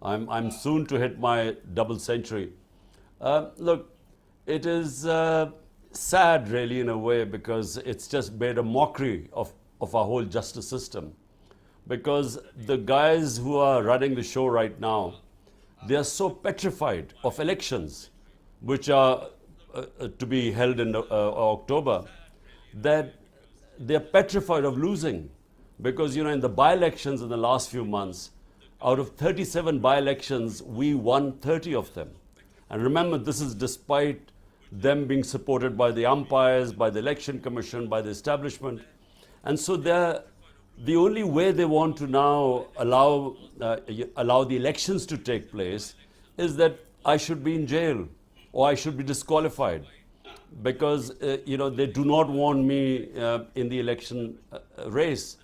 I'm soon to hit my double century. Look, it is sad really in a way, because it's just made a mockery of our whole justice system. Because the guys who are running the show right now, they are so petrified of elections, which are to be held in October, that they're petrified of losing. Because, in the by-elections in the last few months, out of 37 by-elections, we won 30 of them. And remember, this is despite them being supported by the umpires, by the election commission, by the establishment. And so the only way they want to now allow the elections to take place is that I should be in jail or I should be disqualified, because they do not want me in the election race.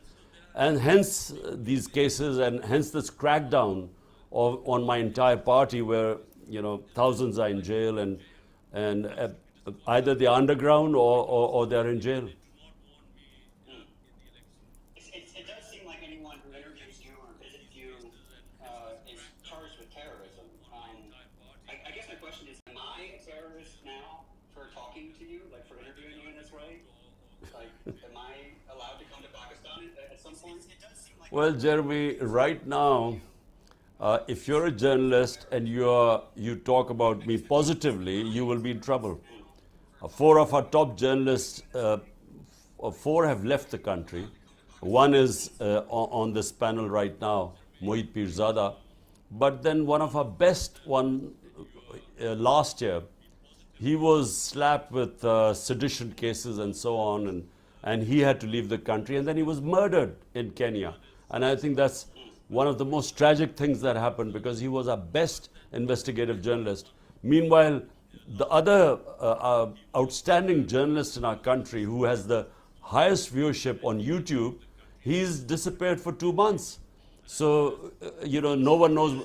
And hence these cases, and hence this crackdown on my entire party, where thousands are in jail, and either they're underground or they're in jail. It does seem like anyone who interviews you or visits you is charged with terrorism. I guess my question is, am I a terrorist now for talking to you, like for interviewing you in this way? Like, am I allowed to come to Pakistan at some point? Well, Jeremy, right now, if you're a journalist and you talk about me positively, you will be in trouble. 4 of our top journalists, 4 have left the country. One is on this panel right now, Mohit Pirzada. But then one of our best last year, he was slapped with sedition cases and so on, and he had to leave the country, and then he was murdered in Kenya. And I think that's one of the most tragic things that happened, because he was our best investigative journalist. Meanwhile, the other outstanding journalist in our country, who has the highest viewership on YouTube, he's disappeared for 2 months. So, no one knows.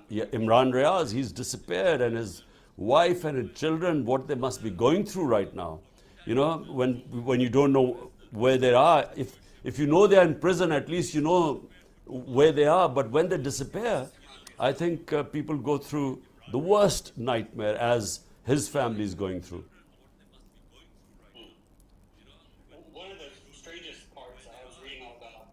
Yeah, Imran Riaz, he's disappeared, and his wife and his children, what they must be going through right now. When you don't know where they are, if you know they're in prison, at least you know where they are. But when they disappear, I think people go through the worst nightmare, as his family is going through. One of the strangest parts, I was reading all about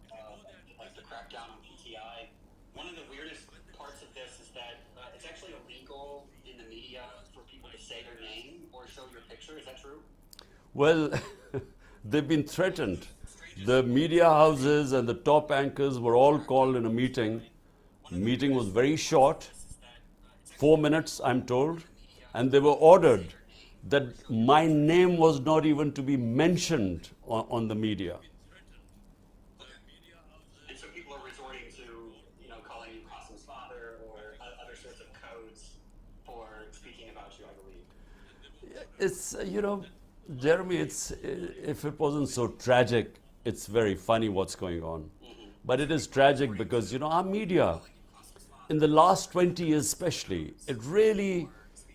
like the crackdown on PTI. One of the weirdest parts of this is that it's actually illegal in the media for people to say their name or show your picture. Is that true? Well, they've been threatened. The media houses and the top anchors were all called in a meeting. The meeting was very short, 4 minutes, I'm told, and they were ordered that my name was not even to be mentioned on the media. And so people are resorting to, calling you Qasim's father or other sorts of codes for speaking about you, I believe. It's, Jeremy, if it wasn't so tragic, it's very funny what's going on. But it is tragic because, our media, in the last 20 years especially, it really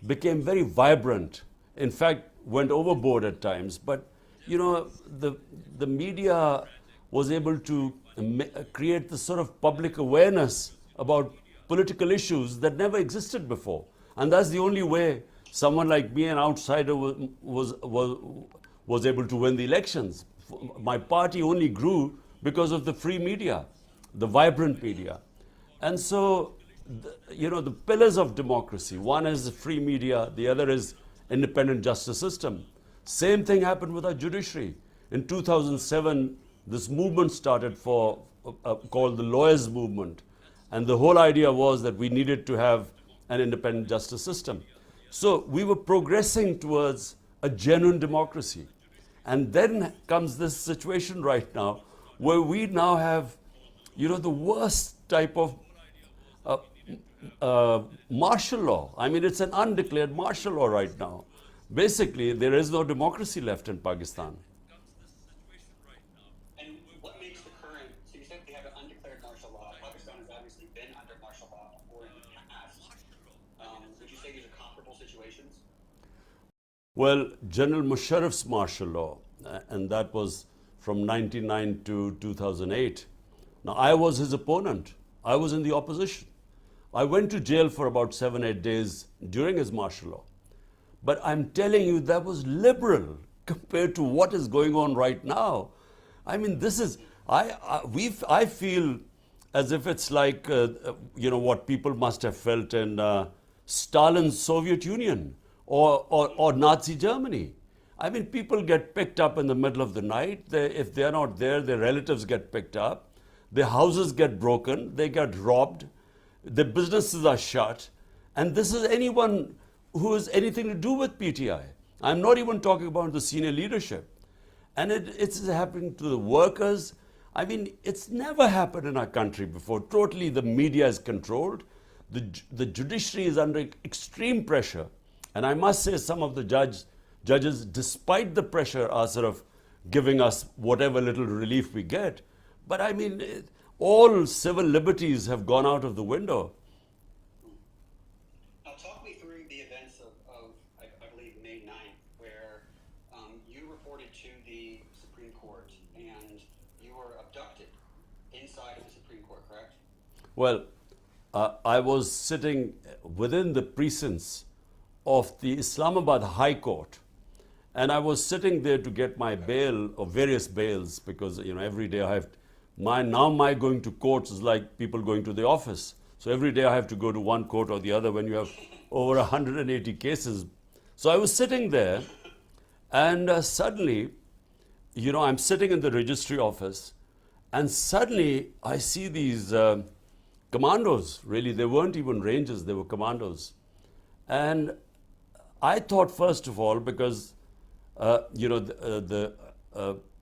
became very vibrant. In fact, went overboard at times. But, the media was able to create this sort of public awareness about political issues that never existed before. And that's the only way someone like me, an outsider, was able to win the elections. My party only grew because of the free media, the vibrant media. And so, the pillars of democracy, one is free media, the other is independent justice system. Same thing happened with our judiciary. In 2007, this movement started called the Lawyers' Movement. And the whole idea was that we needed to have an independent justice system. So we were progressing towards a genuine democracy. And then comes this situation right now, where we now have, the worst type of martial law. I mean, it's an undeclared martial law right now. Basically, there is no democracy left in Pakistan. And what makes the current, so you said we have an undeclared martial law. Pakistan has obviously been under martial law before in the past. Would you say these are comparable situations? Well, General Musharraf's martial law, and that was from 1999 to 2008. Now, I was his opponent. I was in the opposition. I went to jail for about 7, 8 days during his martial law. But I'm telling you, that was liberal compared to what is going on right now. I mean, this is, I feel as if it's like, what people must have felt in Stalin's Soviet Union or Nazi Germany. I mean, people get picked up in the middle of the night. If they're not there, their relatives get picked up. Their houses get broken. They get robbed. The businesses are shut. And this is anyone who has anything to do with PTI. I'm not even talking about the senior leadership. And it's happening to the workers. I mean, it's never happened in our country before. Totally, the media is controlled. The judiciary is under extreme pressure. And I must say, some of the judges, despite the pressure, are sort of giving us whatever little relief we get. But I mean, all civil liberties have gone out of the window. Now, talk me through the events of I believe, May 9th, where you reported to the Supreme Court and you were abducted inside of the Supreme Court, correct? Well, I was sitting within the precincts of the Islamabad High Court, and I was sitting there to get my bail, or various bails, because every day I have my going to courts is like people going to the office. So every day I have to go to one court or the other when you have over 180 cases. So I was sitting there, and suddenly, I'm sitting in the registry office, and suddenly I see these commandos. Really, they weren't even rangers, they were commandos. And I thought, first of all, because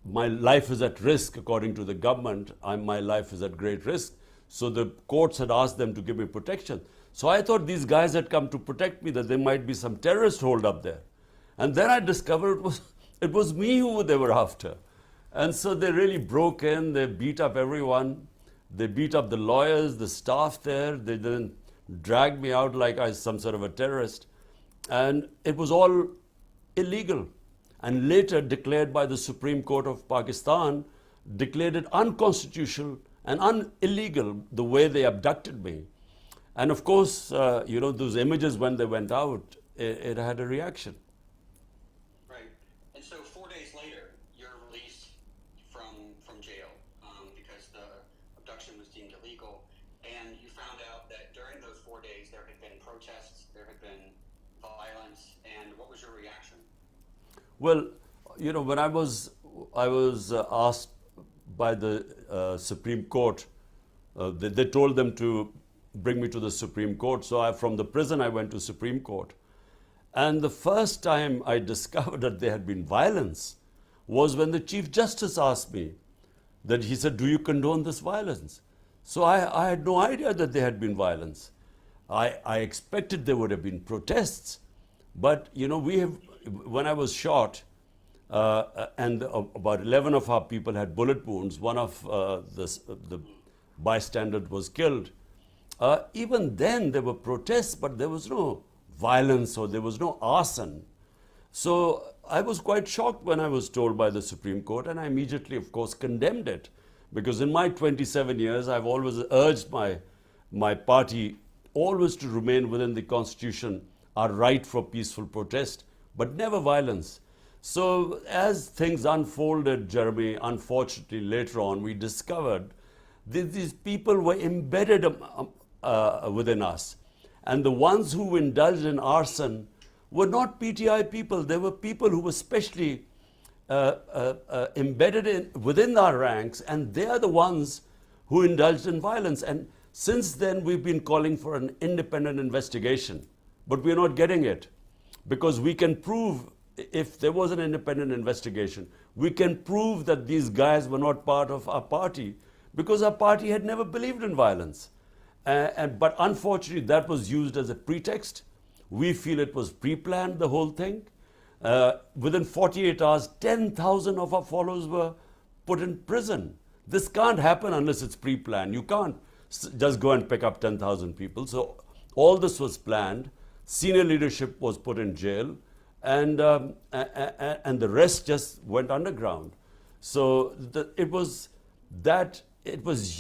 my life is at risk according to the government, my life is at great risk. So the courts had asked them to give me protection. So I thought these guys had come to protect me, that there might be some terrorist hold up there. And then I discovered it was me who they were after. And so they really broke in, they beat up everyone. They beat up the lawyers, the staff there. They then dragged me out like I was some sort of a terrorist. And it was all illegal. And later declared by the Supreme Court of Pakistan, declared it unconstitutional and illegal, the way they abducted me. And of course, those images, when they went out, it had a reaction. Right. And so 4 days later, you're released from jail because the abduction was deemed illegal. And you found out that during those 4 days, there had been protests, there had been violence. And what was your reaction? Well, when I was asked by the Supreme Court, they told them to bring me to the Supreme Court. So from the prison, I went to Supreme Court. And the first time I discovered that there had been violence was when the Chief Justice asked me, that he said, "Do you condone this violence?" So I had no idea that there had been violence. I expected there would have been protests. But, when I was shot, and about 11 of our people had bullet wounds, one of the bystanders was killed. Even then there were protests, but there was no violence or there was no arson. So I was quite shocked when I was told by the Supreme Court, and I immediately, of course, condemned it. Because in my 27 years, I've always urged my party always to remain within the Constitution, our right for peaceful protest, but never violence. So as things unfolded, Jeremy, unfortunately later on, we discovered that these people were embedded within us. And the ones who indulged in arson were not PTI people. They were people who were specially embedded within our ranks, and they are the ones who indulged in violence. And since then, we've been calling for an independent investigation. But we're not getting it, because we can prove, if there was an independent investigation, we can prove that these guys were not part of our party, because our party had never believed in violence. But unfortunately, that was used as a pretext. We feel it was pre-planned, the whole thing. Within 48 hours, 10,000 of our followers were put in prison. This can't happen unless it's pre-planned. You can't just go and pick up 10,000 people. So all this was planned. Senior leadership was put in jail, and the rest just went underground. So it was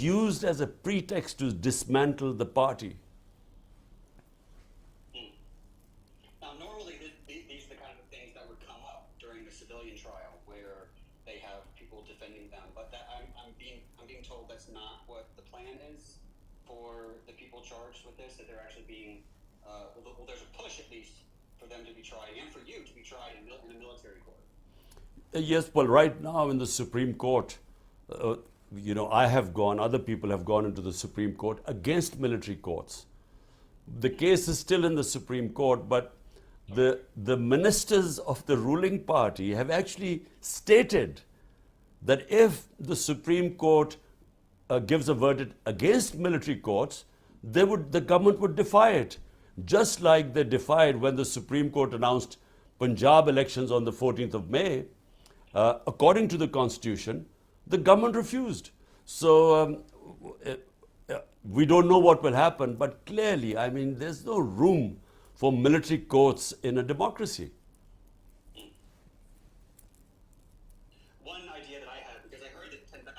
used as a pretext to dismantle the party. defending them. But I'm being told that's not what the plan is for the people charged with this. That they're actually being well, there's a push at least for them to be tried and for you to be tried in a military court. Yes, well, right now in the Supreme Court, I have gone, other people have gone into the Supreme Court against military courts. The case is still in the Supreme Court, but the ministers of the ruling party have actually stated that if the Supreme Court gives a verdict against military courts, the government would defy it. Just like they defied when the Supreme Court announced Punjab elections on the 14th of May, according to the Constitution, the government refused. So we don't know what will happen, but clearly, I mean, there's no room for military courts in a democracy. One idea that I had, because I heard that 10,000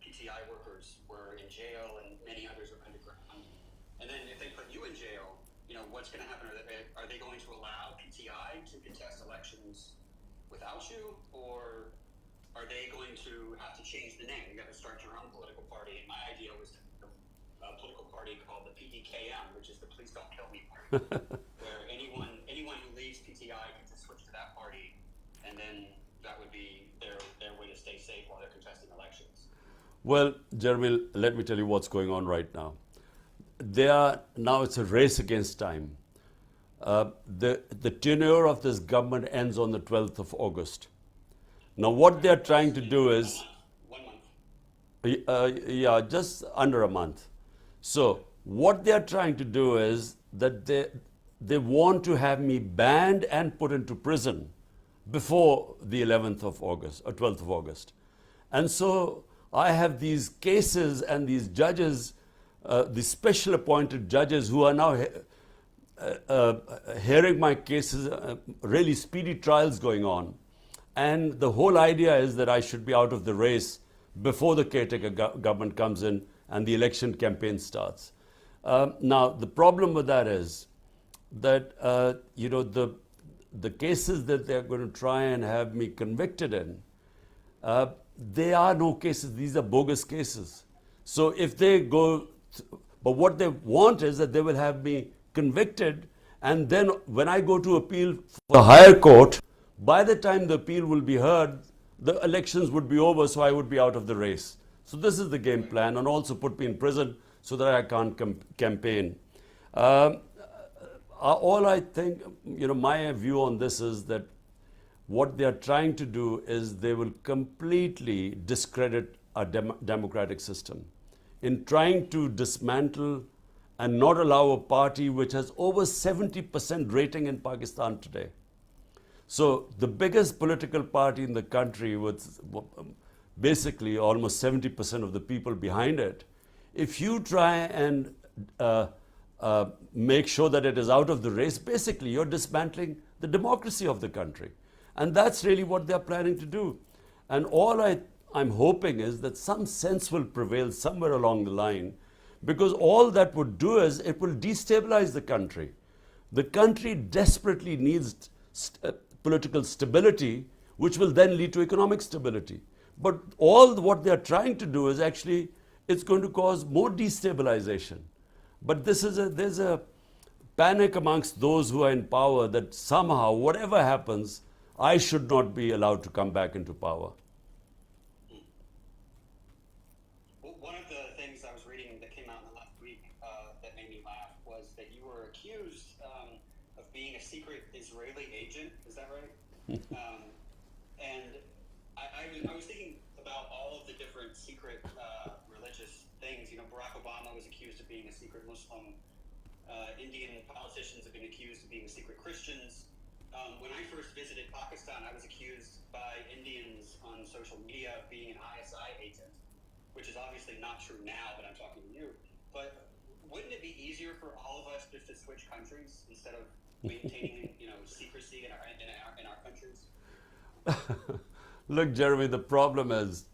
PTI workers were in jail and many others are underground, and then if they put you in jail, what's going to happen? Are they going to allow PTI to contest elections without you, or are they going to have to change the name? You got to start your own political party. And my idea was a political party called the PDKM, which is the Please Don't Kill Me Party, where anyone who leaves PTI can just switch to that party, and then that would be their way to stay safe while they're contesting elections. Well, Jeremy, let me tell you what's going on right now. Now it's a race against time. The tenure of this government ends on the 12th of August. Now what they're trying to do is... 1 month. Yeah, just under a month. So what they're trying to do is that they want to have me banned and put into prison before the 11th of August or 12th of August. And so I have these cases and these judges, the special appointed judges who are now hearing my cases, really speedy trials going on. And the whole idea is that I should be out of the race before the caretaker government comes in and the election campaign starts. Now, the problem with that is that, the cases that they're going to try and have me convicted in, they are no cases. These are bogus cases. So if they go, but what they want is that they will have me convicted, and then when I go to appeal for the higher court, by the time the appeal will be heard, the elections would be over, so I would be out of the race. So this is the game plan, and also put me in prison so that I can't campaign. All I think, my view on this is that what they are trying to do is they will completely discredit our democratic system in trying to dismantle and not allow a party which has over 70% rating in Pakistan today. So the biggest political party in the country with basically almost 70% of the people behind it, if you try and make sure that it is out of the race, basically you're dismantling the democracy of the country. And that's really what they're planning to do. And all I'm hoping is that some sense will prevail somewhere along the line, because all that would do is it will destabilize the country. The country desperately needs political stability, which will then lead to economic stability. But all what they're trying to do is actually, it's going to cause more destabilization. But there's a panic amongst those who are in power that somehow, whatever happens, I should not be allowed to come back into power. Well, one of the things I was reading that came out in the last week that made me laugh was that you were accused of being a secret Israeli agent. Is that right? And I was thinking about all of the different secret religious things. Barack Obama was accused of being a secret Muslim. Indian politicians have been accused of being secret Christians. When I first visited Pakistan, I was accused by Indians on social media of being an ISI agent, which is obviously not true now that I'm talking to you. But wouldn't it be easier for all of us just to switch countries instead of maintaining, secrecy in our countries? Look, Jeremy, the problem is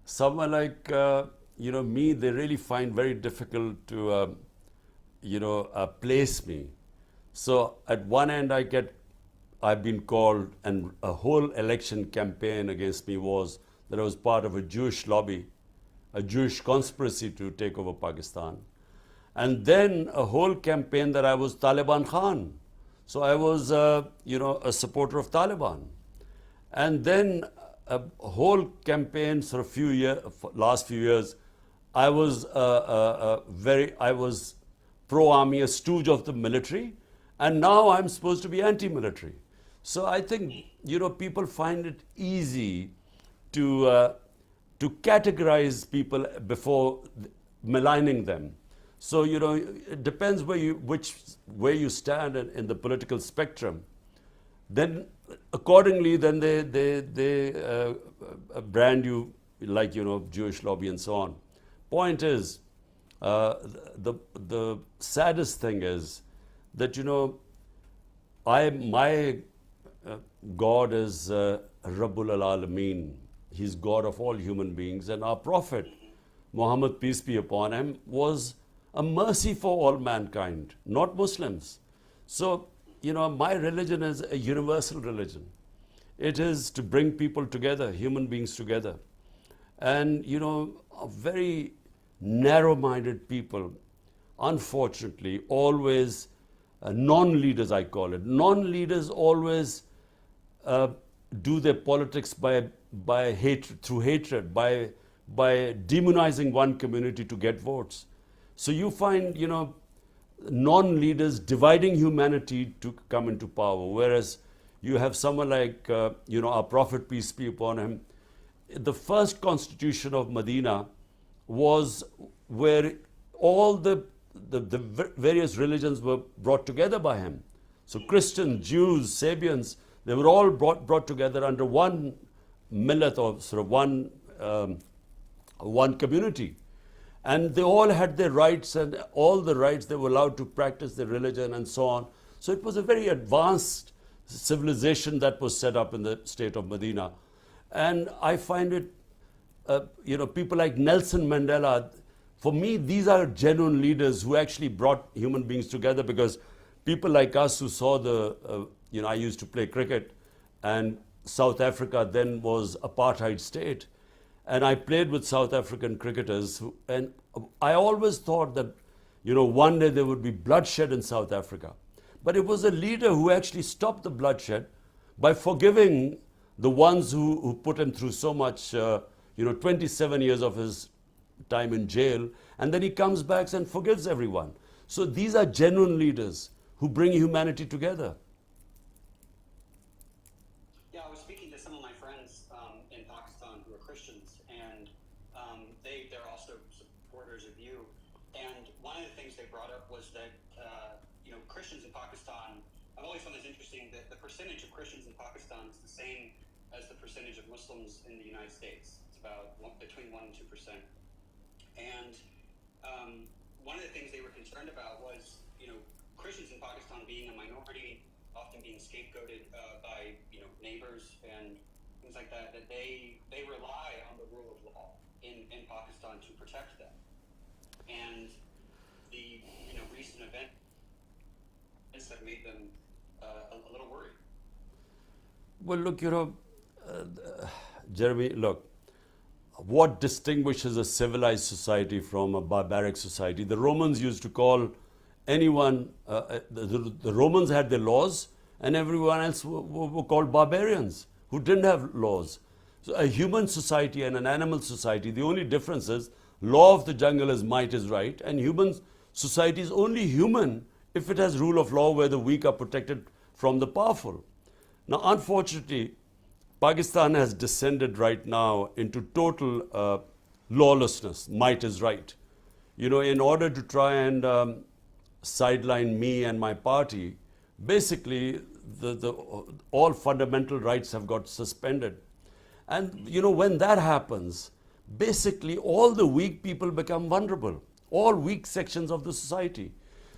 someone like me, they really find very difficult to place me. So at one end I've been called, and a whole election campaign against me was that I was part of a Jewish lobby, a Jewish conspiracy to take over Pakistan. And then a whole campaign that I was Taliban Khan. So I was, a supporter of Taliban. And then a whole campaign for last few years, I was I was pro-army, a stooge of the military, and now I'm supposed to be anti-military. So I think, people find it easy to categorize people before maligning them. So, it depends where you stand in the political spectrum. Then, accordingly, then they brand you like, Jewish lobby and so on. Point is, the saddest thing is that, my God is Rabbul Alameen. He's God of all human beings, and our Prophet, Muhammad, peace be upon him, was a mercy for all mankind, not Muslims. So, my religion is a universal religion. It is to bring people together, human beings together. And, very narrow-minded people, unfortunately, always, non-leaders I call it, non-leaders always do their politics by hatred, through hatred, by demonizing one community to get votes. So you find, non-leaders dividing humanity to come into power, whereas you have someone like, our Prophet, peace be upon him. The first constitution of Medina was where all the various religions were brought together by him. So Christians, Jews, Sabians, they were all brought together under one millet, or sort of one community. And they all had their rights, and all the rights, they were allowed to practice their religion and so on. So it was a very advanced civilization that was set up in the state of Medina. And I find it, people like Nelson Mandela, for me, these are genuine leaders who actually brought human beings together, because people like us who saw I used to play cricket, and South Africa then was apartheid state. And I played with South African cricketers, and I always thought that, one day there would be bloodshed in South Africa. But it was a leader who actually stopped the bloodshed by forgiving the ones who put him through so much, 27 years of his time in jail, and then he comes back and forgives everyone. So these are genuine leaders who bring humanity together. Yeah, I was speaking to some of my friends in Pakistan who are Christians, and they're also supporters of you. And one of the things they brought up was that Christians in Pakistan, I've always found this interesting, that the percentage of Christians in Pakistan is the same as the percentage of Muslims in the United States. It's about between 1 and 2%. And one of the things they were concerned about was, Christians in Pakistan being a minority, often being scapegoated by, neighbors and things like that, that they rely on the rule of law in Pakistan to protect them. And the, recent events have made them a little worried. Well, look, Jeremy, look, what distinguishes a civilized society from a barbaric society? The Romans used to call anyone, the Romans had their laws, and everyone else were called barbarians who didn't have laws. So a human society and an animal society, the only difference is law of the jungle is might is right, and human society is only human if it has rule of law where the weak are protected from the powerful. Now, unfortunately, Pakistan has descended right now into total lawlessness. Might is right. In order to try and sideline me and my party, basically all fundamental rights have got suspended. And when that happens, basically all the weak people become vulnerable, all weak sections of the society.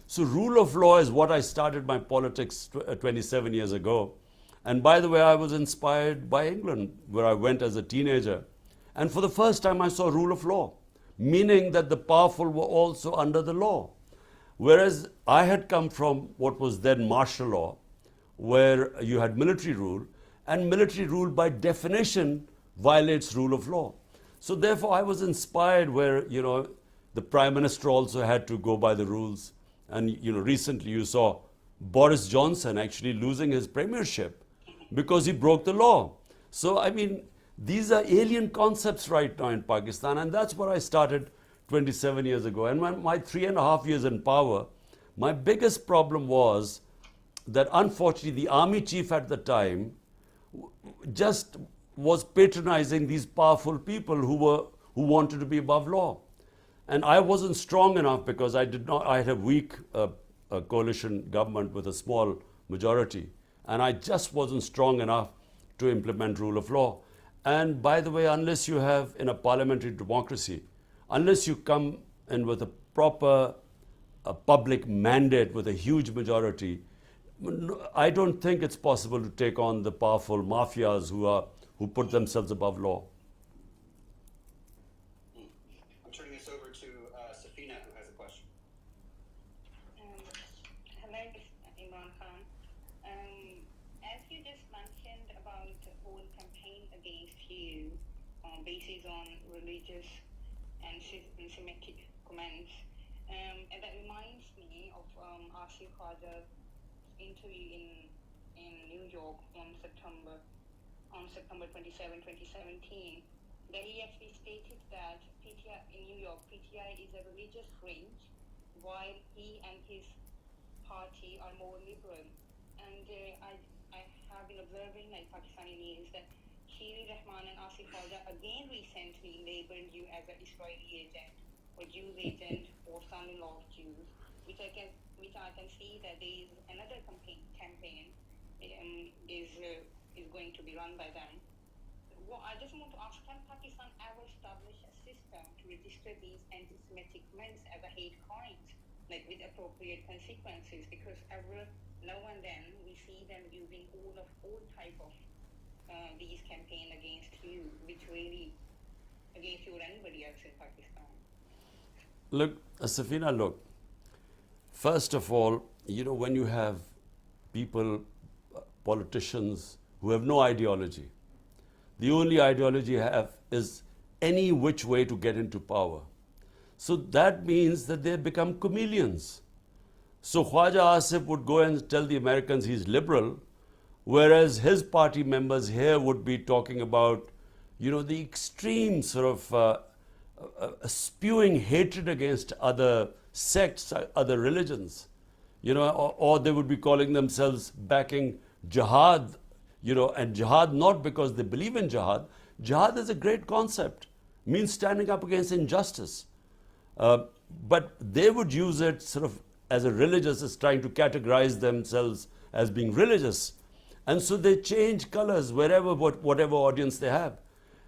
So rule of law is what I started my politics 27 years ago. And by the way, I was inspired by England, where I went as a teenager. And for the first time, I saw rule of law, meaning that the powerful were also under the law. Whereas I had come from what was then martial law, where you had military rule, and military rule by definition violates rule of law. So therefore I was inspired where, the Prime Minister also had to go by the rules. And, recently you saw Boris Johnson actually losing his premiership because he broke the law. So, I mean, these are alien concepts right now in Pakistan, and that's what I started 27 years ago. And my 3.5 years in power, my biggest problem was that unfortunately the army chief at the time just was patronizing these powerful people who wanted to be above law. And I wasn't strong enough because I had a weak coalition government with a small majority. And I just wasn't strong enough to implement rule of law. And by the way, unless you have, in a parliamentary democracy, unless you come in with a proper public mandate with a huge majority, I don't think it's possible to take on the powerful mafias who put themselves above law. I'm turning this over to Safina, who has a question. Hello, Imran Khan. As you just mentioned about the whole campaign against you, basis on religious and Semitic comments, and that reminds me of Asif Khaja's interview in New York on September 27, 2017, that he actually stated that PTI in New York, PTI is a religious fringe, while he and his party are more liberal. And I have been observing like Pakistani news that Shiri Rahman and Asif Khaja again recently labeled you as an Israeli agent or Jews agent or son-in-law of Jews, which I can see that there is another campaign is going to be run by them. Well, I just want to ask, can Pakistan ever establish a system to register these anti-Semitic comments as a hate crimes, like with appropriate consequences? Because every now and then we see them using all type of these campaign against you, which really against you or anybody else in Pakistan. Look, Safina, look. First of all, when you have people, politicians who have no ideology, the only ideology you have is any which way to get into power. So that means that they become chameleons. So Khwaja Asif would go and tell the Americans he's liberal, whereas his party members here would be talking about, the extreme sort of spewing hatred against other sects, other religions, or they would be calling themselves backing jihad, and jihad not because they believe in jihad. Jihad is a great concept, means standing up against injustice. But they would use it sort of as a religious, as trying to categorize themselves as being religious. And so they change colors whatever audience they have.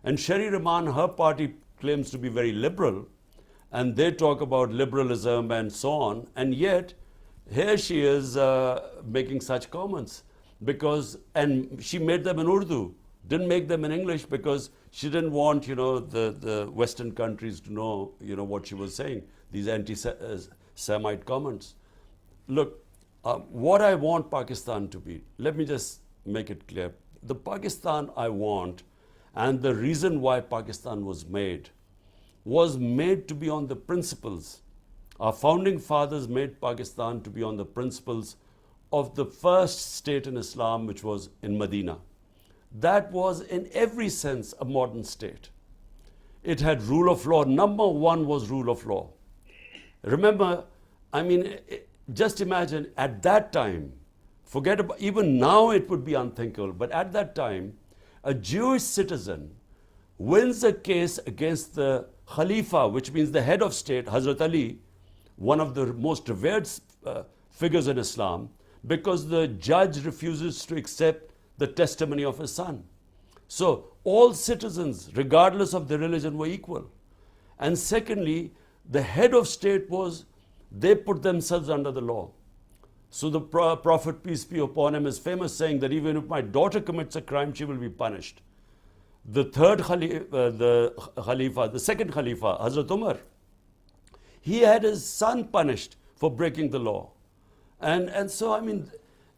And Shari Rahman, her party claims to be very liberal, and they talk about liberalism and so on, and yet here she is making such comments and she made them in Urdu, didn't make them in English because she didn't want, the Western countries to know, what she was saying, these anti-Semite comments. Look, what I want Pakistan to be, let me just make it clear. The Pakistan I want, and the reason why Pakistan was made to be on the principles. Our founding fathers made Pakistan to be on the principles of the first state in Islam, which was in Medina. That was in every sense a modern state. It had rule of law. Number one was rule of law. Remember, just imagine at that time, forget about, even now it would be unthinkable, but at that time, a Jewish citizen wins a case against the Khalifa, which means the head of state, Hazrat Ali, one of the most revered figures in Islam, because the judge refuses to accept the testimony of his son. So all citizens, regardless of their religion, were equal. And secondly, the head of state they put themselves under the law. So the Prophet, peace be upon him, is famous saying that even if my daughter commits a crime, she will be punished. The second Khalifa, Hazrat Umar, he had his son punished for breaking the law. And so,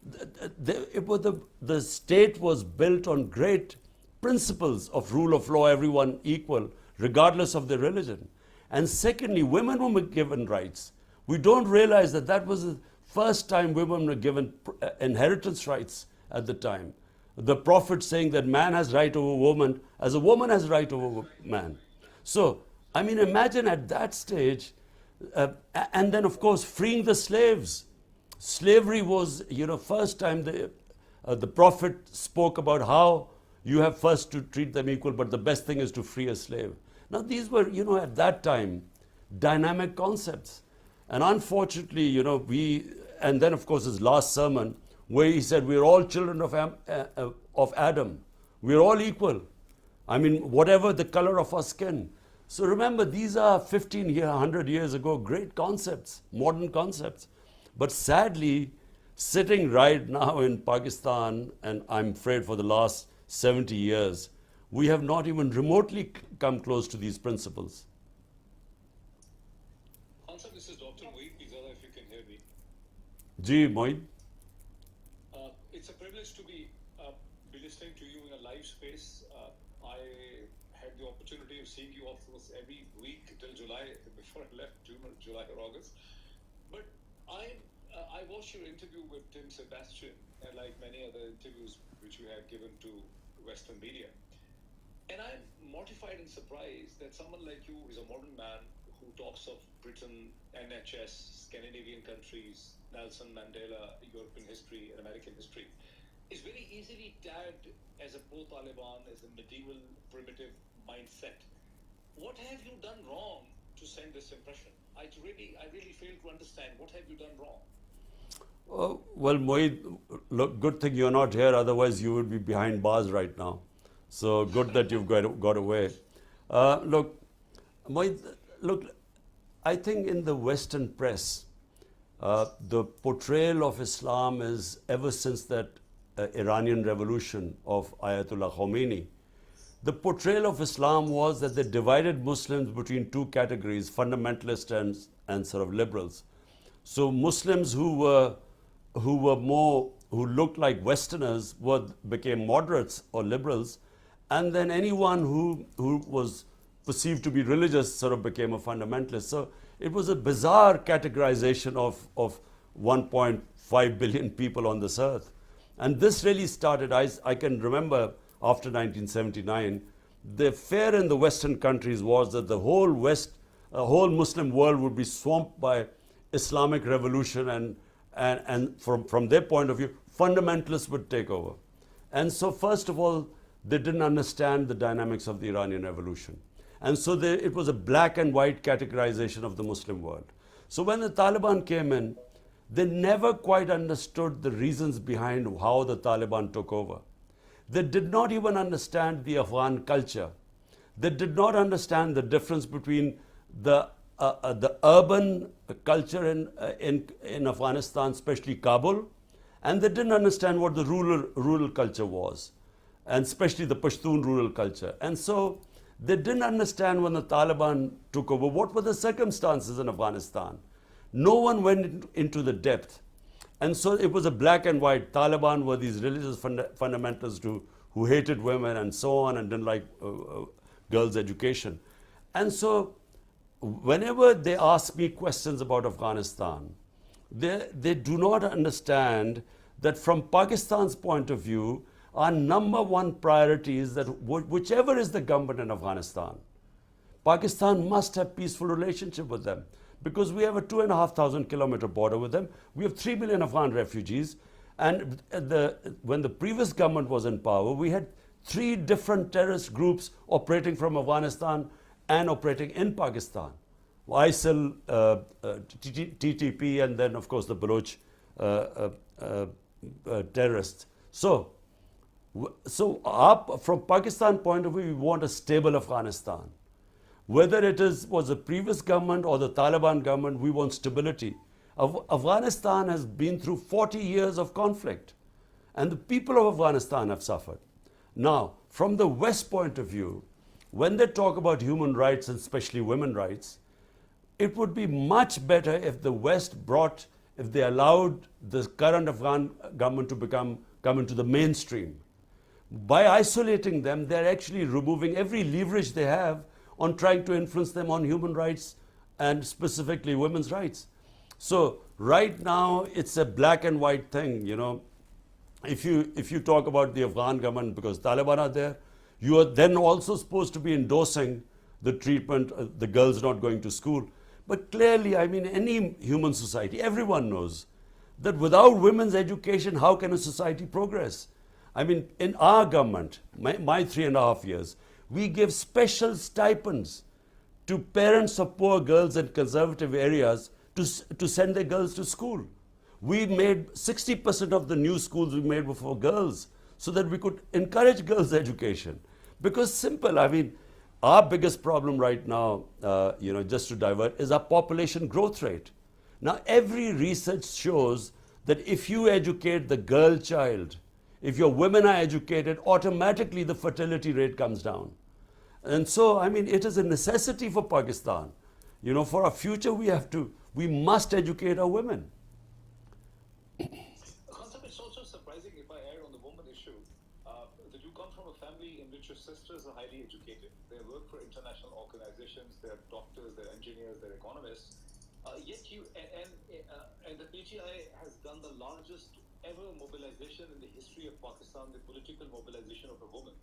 the state was built on great principles of rule of law, everyone equal, regardless of their religion. And secondly, women were given rights. We don't realize that that was the first time women were given inheritance rights at the time. The Prophet saying that man has right over woman as a woman has right over man. So, I mean, imagine at that stage, and then of course freeing the slaves. Slavery was, first time the Prophet spoke about how you have first to treat them equal, but the best thing is to free a slave. Now these were, at that time, dynamic concepts. And unfortunately, and then of course his last sermon, where he said, we're all children of Adam. We're all equal. I mean, whatever the color of our skin. So remember, these are 100 years ago, great concepts, modern concepts. But sadly, sitting right now in Pakistan, and I'm afraid for the last 70 years, we have not even remotely come close to these principles. Answer, this is Dr. Moeed. Please, if you can hear me. Ji, Moeed. It's a privilege to be listening to you in a live space. I had the opportunity of seeing you almost every week till July, before I left, June or July or August. But I watched your interview with Tim Sebastian, and like many other interviews which you have given to Western media. And I'm mortified and surprised that someone like you is a modern man who talks of Britain, NHS, Scandinavian countries, Nelson Mandela, European history, and American history, is very easily tagged as a pro-Taliban, as a medieval, primitive mindset. What have you done wrong to send this impression? I really fail to understand. What have you done wrong? Well, Moeed, look, good thing you're not here, otherwise you would be behind bars right now. So good that you've got away. Look, Moeed, I think in the Western press, the portrayal of Islam is, ever since that Iranian revolution of Ayatollah Khomeini, the portrayal of Islam was that they divided Muslims between two categories, fundamentalists and sort of liberals. So Muslims who looked like Westerners became moderates or liberals, and then anyone who was perceived to be religious sort of became a fundamentalist. So it was a bizarre categorization of 1.5 billion people on this earth. And this really started, I can remember after 1979, the fear in the Western countries was that the whole Muslim world would be swamped by Islamic revolution, and from their point of view, fundamentalists would take over. And so first of all, they didn't understand the dynamics of the Iranian revolution. And so it was a black and white categorization of the Muslim world. So when the Taliban came in, they never quite understood the reasons behind how the Taliban took over. They did not even understand the Afghan culture. They did not understand the difference between the urban culture in Afghanistan, especially Kabul, and they didn't understand what the rural culture was, and especially the Pashtun rural culture. And so they didn't understand when the Taliban took over what were the circumstances in Afghanistan. No one went into the depth. And so it was a black and white. Taliban were these religious fundamentalists who hated women and so on, and didn't like girls' education. And so whenever they ask me questions about Afghanistan, they do not understand that from Pakistan's point of view, our number one priority is that whichever is the government in Afghanistan, Pakistan must have peaceful relationship with them, because we have a 2,500 kilometer border with them. We have 3 million Afghan refugees. And when the previous government was in power, we had 3 different terrorist groups operating from Afghanistan and operating in Pakistan. ISIL, TTP, and then of course the Baloch terrorists. So from Pakistan point of view, we want a stable Afghanistan. Whether it was the previous government or the Taliban government, we want stability. Afghanistan has been through 40 years of conflict, and the people of Afghanistan have suffered. Now, from the West point of view, when they talk about human rights, and especially women's rights, it would be much better if the West if they allowed the current Afghan government to come into the mainstream. By isolating them, they're actually removing every leverage they have on trying to influence them on human rights and specifically women's rights. So right now, it's a black and white thing, you know. If you talk about the Afghan government, because Taliban are there, you are then also supposed to be endorsing the treatment, the girls not going to school. But clearly, I mean, any human society, everyone knows that without women's education, how can a society progress? I mean, in our government, my 3.5 years, we give special stipends to parents of poor girls in conservative areas to send their girls to school. We made 60% of the new schools we made were for girls so that we could encourage girls' education. Because simple, I mean, our biggest problem right now, you know, just to divert, is our population growth rate. Now, every research shows that if you educate the girl child, if your women are educated, automatically the fertility rate comes down. And so, I mean, it is a necessity for Pakistan. You know, for our future, we must educate our women. Concept, it's also surprising, if I add on the woman issue, that you come from a family in which your sisters are highly educated. They work for international organizations, they're doctors, they're engineers, they're economists. Yet you, and the PTI has done the largest ever mobilization in the history of Pakistan, the political mobilization of a woman.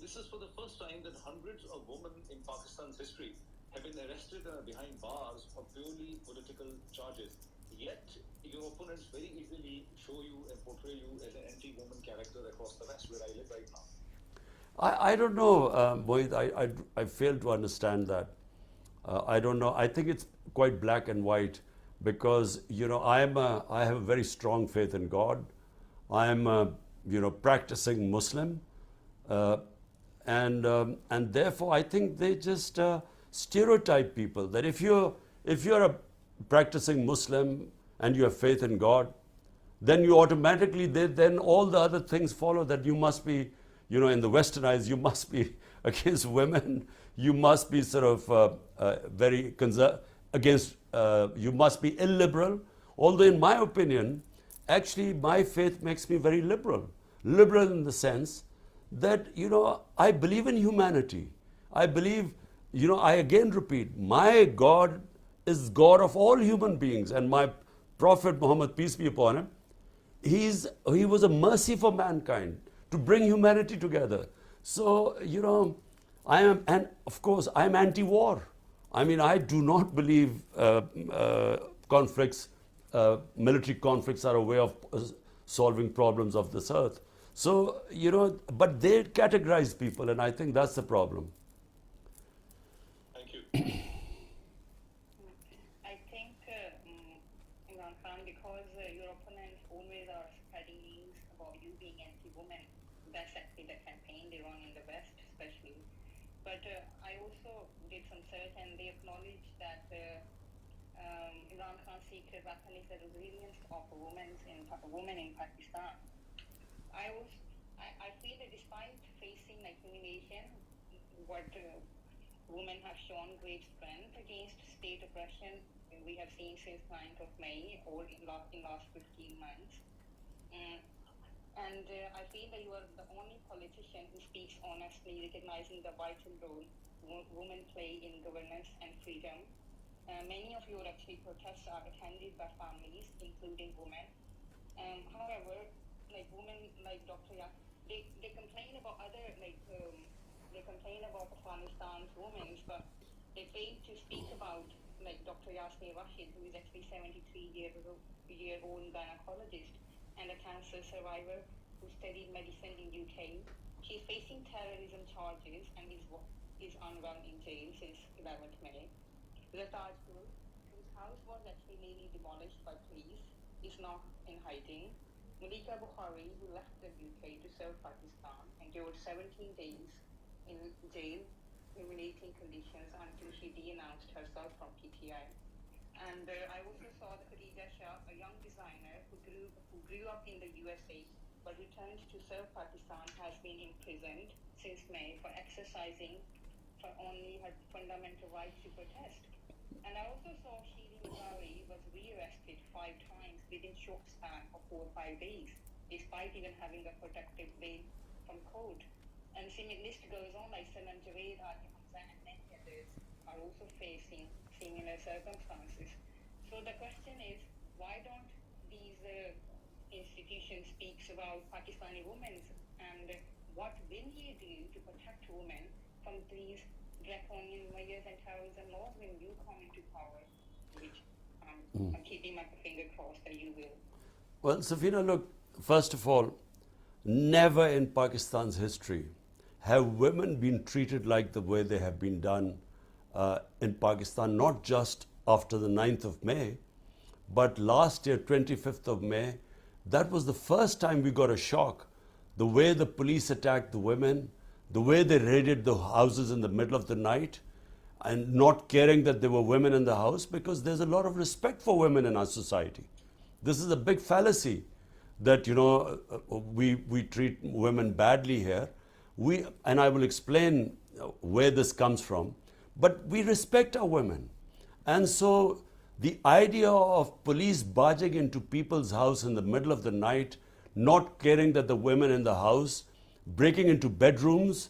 This is for the first time that hundreds of women in Pakistan's history have been arrested and are behind bars on purely political charges. Yet, your opponents very easily show you and portray you as an anti-woman character across the West, where I live right now. I don't know, Mohit, I fail to understand that. I don't know. I think it's quite black and white because, you know, I have a very strong faith in God. I'm a, you know, practicing Muslim. And therefore, I think they just stereotype people that if you're a practicing Muslim and you have faith in God, then you automatically, then all the other things follow, that you must be, you know, in the Western eyes, you must be against women, you must be sort of very against, you must be illiberal. Although in my opinion, actually my faith makes me very liberal. Liberal in the sense that, you know, I believe in humanity. I believe, you know, I again repeat, my God is God of all human beings, and my Prophet Muhammad, peace be upon him, he was a mercy for mankind to bring humanity together. So, you know, and of course, I'm anti-war. I mean, I do not believe conflicts, military conflicts are a way of solving problems of this earth. So, you know, but they categorize people, and I think that's the problem. Thank you. I think, Imran Khan, because your opponents always are spreading news about you being anti-woman, that's actually the campaign they run in the West, especially. But I also did some search, and they acknowledge that Imran Khan's secret weapon is the resilience of women in Pakistan. I feel that despite facing like humiliation, what women have shown great strength against state oppression. We have seen since 9th of May or in last 15 months. And I feel that you are the only politician who speaks honestly, recognizing the vital role women play in governance and freedom. Many of your actually protests are attended by families, including women. However, like women like Dr. They complain about other they complain about Afghanistan's women, but they fail to speak about like Dr. Yasmin Rashid, who is actually 73-year-old gynecologist and a cancer survivor who studied medicine in UK. She is facing terrorism charges and is unrun in jail since 11th May. Taj Gul, whose house was actually nearly demolished by police, is now in hiding. Malika Bukhari, who left the UK to serve Pakistan, endured 17 days in jail, humiliating conditions until she denounced herself from PTI. And I also saw that Khadija Shah, a young designer who grew up in the USA but returned to serve Pakistan, has been imprisoned since May for exercising for only her fundamental right to protest. And I also saw Sheili Mazari was re-arrested 5 times within short span of 4 or 5 days, despite even having a protective bail from court. And similar list goes on, like Salam Javed, Haji Hamza, and many others are also facing similar circumstances. So the question is, why don't these institutions speak about Pakistani women, and what will you do to protect women from these draconian measures and terrorism laws when you come into power, which I'm keeping my finger crossed that you will. Well, Safina, look, first of all, never in Pakistan's history have women been treated like the way they have been done in Pakistan, not just after the 9th of May, but last year, 25th of May, that was the first time we got a shock. The way the police attacked the women, the way they raided the houses in the middle of the night, and not caring that there were women in the house, because there's a lot of respect for women in our society. This is a big fallacy that, we treat women badly here. And I will explain where this comes from, but we respect our women. And so the idea of police barging into people's house in the middle of the night, not caring that the women in the house, breaking into bedrooms,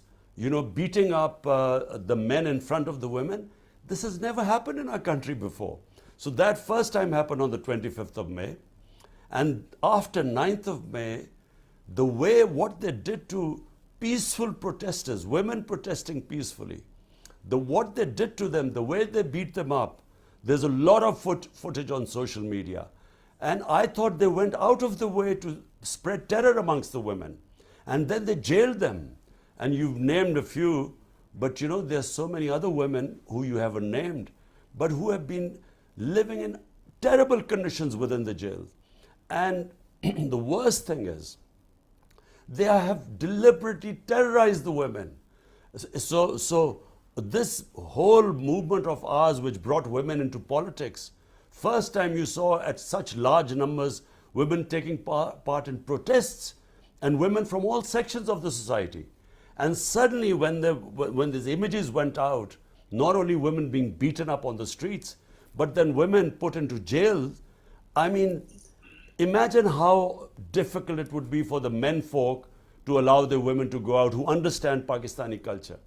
beating up the men in front of the women, this has never happened in our country before. So that first time happened on the 25th of May. And after 9th of May, what they did to peaceful protesters, women protesting peacefully, what they did to them, the way they beat them up, there's a lot of footage on social media. And I thought they went out of the way to spread terror amongst the women. And then they jailed them. And you've named a few, but there's so many other women who you haven't named, but who have been living in terrible conditions within the jail. And the worst thing is, they have deliberately terrorized the women. So this whole movement of ours, which brought women into politics, first time you saw at such large numbers women taking part in protests, and women from all sections of the society. And suddenly when these images went out, not only women being beaten up on the streets, but then women put into jail, I mean, imagine how difficult it would be for the men folk to allow their women to go out who understand Pakistani culture.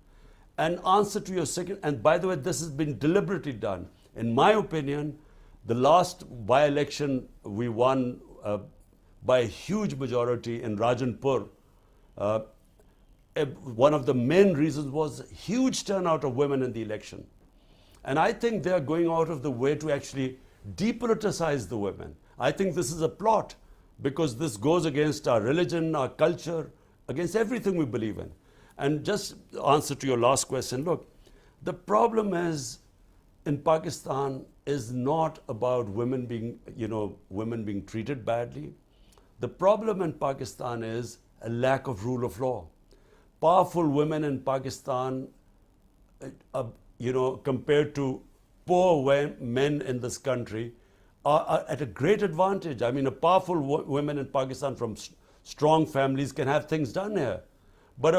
And answer to your second, and by the way, this has been deliberately done. In my opinion, the last by-election we won by a huge majority in Rajanpur. One of the main reasons was huge turnout of women in the election. And I think they are going out of the way to actually depoliticize the women. I think this is a plot, because this goes against our religion, our culture, against everything we believe in. And just answer to your last question, look, the problem is in Pakistan is not about women being treated badly. The problem in Pakistan is a lack of rule of law. Powerful women in Pakistan, compared to poor men in this country, are at a great advantage. I mean, a powerful women in Pakistan from strong families can have things done here. But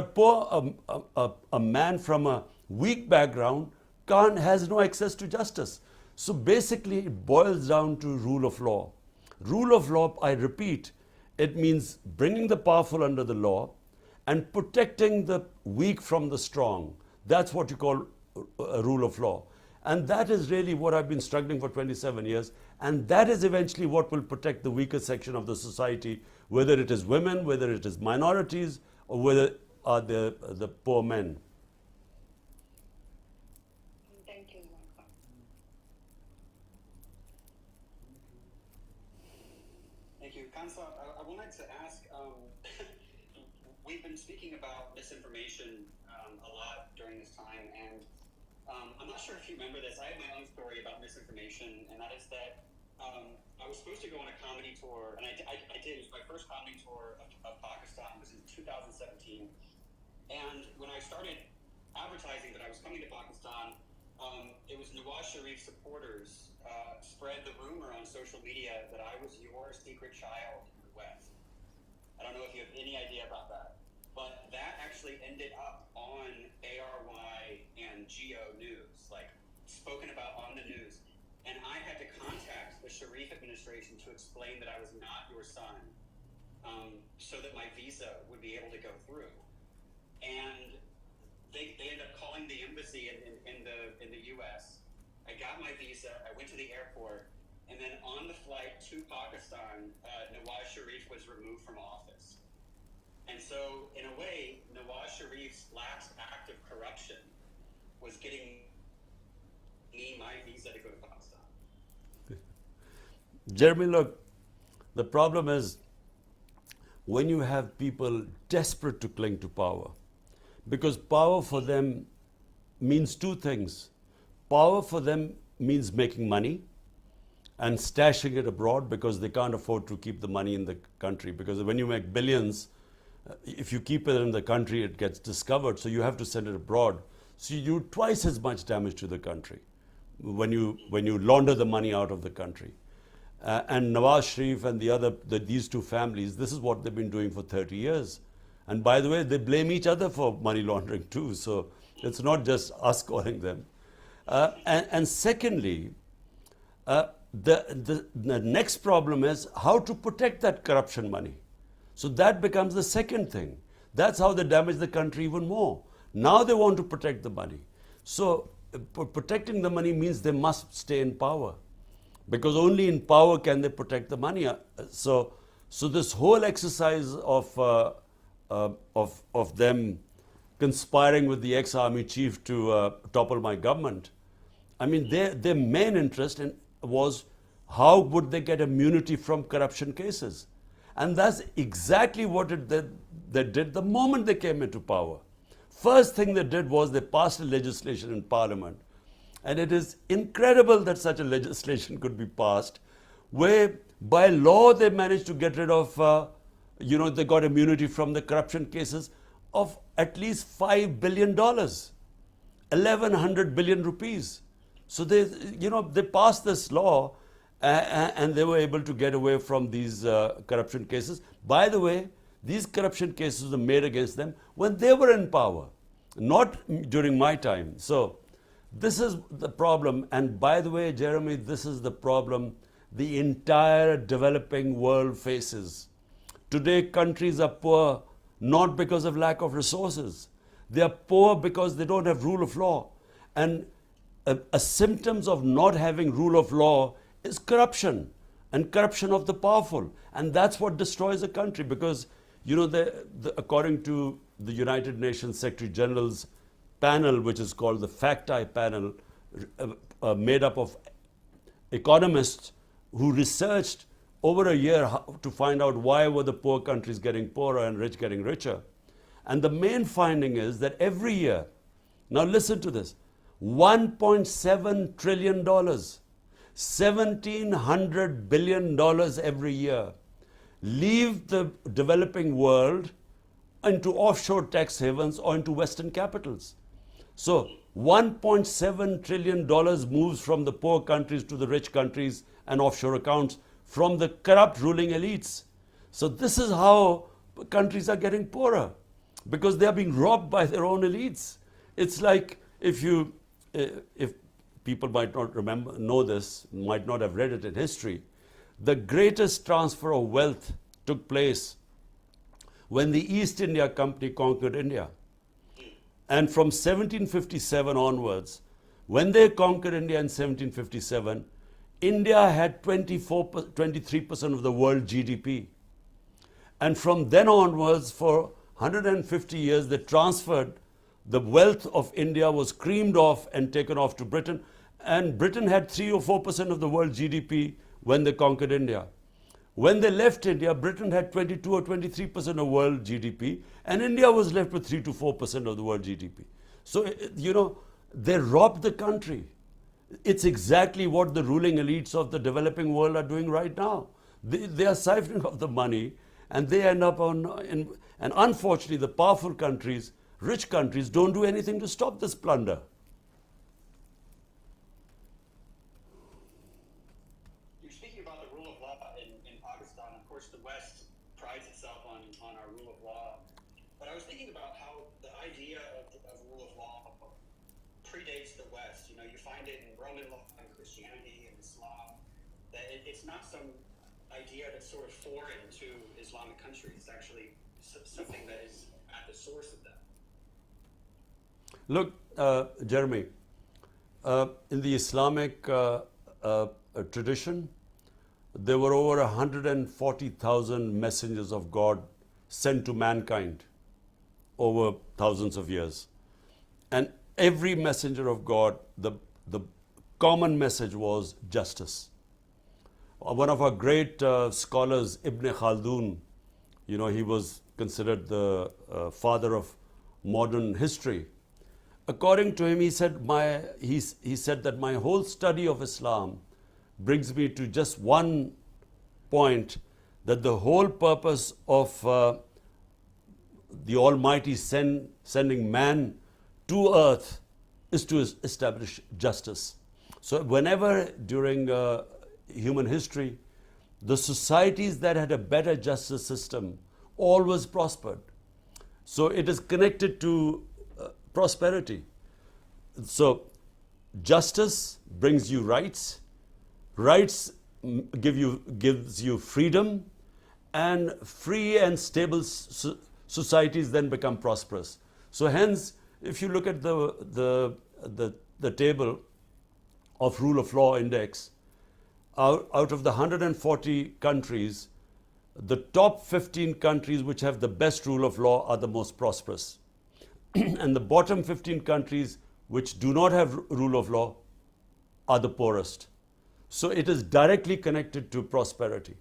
a man from a weak background has no access to justice. So basically, it boils down to rule of law. Rule of law, I repeat, it means bringing the powerful under the law and protecting the weak from the strong. That's what you call a rule of law. And that is really what I've been struggling for 27 years. And that is eventually what will protect the weaker section of the society, whether it is women, whether it is minorities, or whether the poor men. Thank you, Imran. Thank you. Kansa, I wanted to ask, we've been speaking about misinformation a lot during this time, and I'm not sure if you remember this. I have my own story about misinformation, and that is that I was supposed to go on a comedy tour, and I did. It was my first comedy tour of Pakistan. It was in 2017. And when I started advertising that I was coming to Pakistan, it was Nawaz Sharif supporters spread the rumor on social media that I was your secret child in the West. I don't know if you have any idea about that, but that actually ended up on ARY and Geo News, like spoken about on the news. And I had to contact the Sharif administration to explain that I was not your son. so that my visa would be able to go through. And they ended up calling the embassy in the U.S. I got my visa. I went to the airport, and then on the flight to Pakistan, Nawaz Sharif was removed from office. And so, in a way, Nawaz Sharif's last act of corruption was getting me my visa to go to Pakistan. Jeremy, look, the problem is when you have people desperate to cling to power, because power for them means two things. Power for them means making money and stashing it abroad because they can't afford to keep the money in the country. Because when you make billions, if you keep it in the country, it gets discovered, so you have to send it abroad. So you do twice as much damage to the country when you launder the money out of the country. And Nawaz Sharif and these two families, this is what they've been doing for 30 years. And by the way, they blame each other for money laundering too. So it's not just us calling them. And secondly, the next problem is how to protect that corruption money. So that becomes the second thing. That's how they damage the country even more. Now they want to protect the money. So protecting the money means they must stay in power, because only in power can they protect the money. So this whole exercise of them conspiring with the ex-army chief to topple my government, I mean, their main interest was how would they get immunity from corruption cases. And that's exactly what they did the moment they came into power. First thing they did was they passed a legislation in Parliament. And it is incredible that such a legislation could be passed, where by law they managed to get rid of, they got immunity from the corruption cases of at least $5 billion, 1,100 billion rupees. So they passed this law and they were able to get away from these corruption cases. By the way, these corruption cases were made against them when they were in power, not during my time. So this is the problem. And by the way, Jeremy, this is the problem the entire developing world faces. Today, countries are poor not because of lack of resources. They are poor because they don't have rule of law. And a symptoms of not having rule of law is corruption, and corruption of the powerful. And that's what destroys a country, because according to the United Nations Secretary General's panel, which is called the FACT-I panel, made up of economists who researched over a year to find out why were the poor countries getting poorer and rich getting richer. And the main finding is that every year, now listen to this, $1.7 trillion, $1,700 billion every year leave the developing world into offshore tax havens or into Western capitals. So $1.7 trillion moves from the poor countries to the rich countries and offshore accounts from the corrupt ruling elites. So this is how countries are getting poorer, because they are being robbed by their own elites. It's like if people might not know this, might not have read it in history, the greatest transfer of wealth took place when the East India Company conquered India. And from 1757 onwards, when they conquered India in 1757, India had 23% of the world GDP. And from then onwards, for 150 years, they transferred the wealth of India, was creamed off and taken off to Britain. And Britain had 3 or 4% of the world GDP when they conquered India. When they left India, Britain had 22 or 23% of world GDP, and India was left with 3 to 4% of the world GDP. So, they robbed the country. It's exactly what the ruling elites of the developing world are doing right now. They are siphoning off the money, and they end up and unfortunately, the powerful countries, rich countries, don't do anything to stop this plunder. You're speaking about the rule of law in Pakistan. Of course, the West prides itself on our rule of law. But I was thinking about how the idea of rule of law predates the West. You find it in Roman law and Christianity and Islam. That it's not some idea that's sort of foreign to Islamic countries. It's actually something that is at the source of that. Look, Jeremy, in the Islamic tradition, there were over 140,000 messengers of God sent to mankind over thousands of years. And every messenger of God, the common message was justice. One of our great scholars, Ibn Khaldun, he was considered the father of modern history. According to him, he said that my whole study of Islam brings me to just one point, that the whole purpose of the Almighty sending man to earth is to establish justice. So whenever during human history, the societies that had a better justice system always prospered. So it is connected to prosperity. So justice brings you rights. Rights gives you freedom, and free and stable societies then become prosperous. So hence, if you look at the table of rule of law index, out of the 140 countries, the top 15 countries which have the best rule of law are the most prosperous. And the bottom 15 countries which do not have rule of law are the poorest. So it is directly connected to prosperity.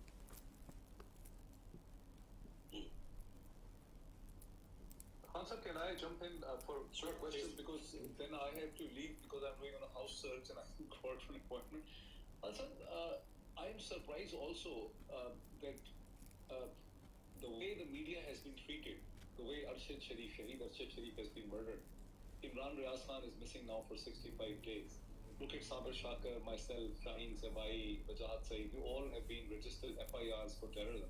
Hansa, can I jump in for short questions, because then I have to leave because I'm going on a house search and I'm got an appointment. Hansa, I'm surprised also that the way the media has been treated, the way Shaheed Arshad Sharif has been murdered. Imran Riaz Khan is missing now for 65 days. Look at Sabir Shakir, myself, Shaheen Sabai, Wajahat Saeed, we all have been registered FIRs for terrorism.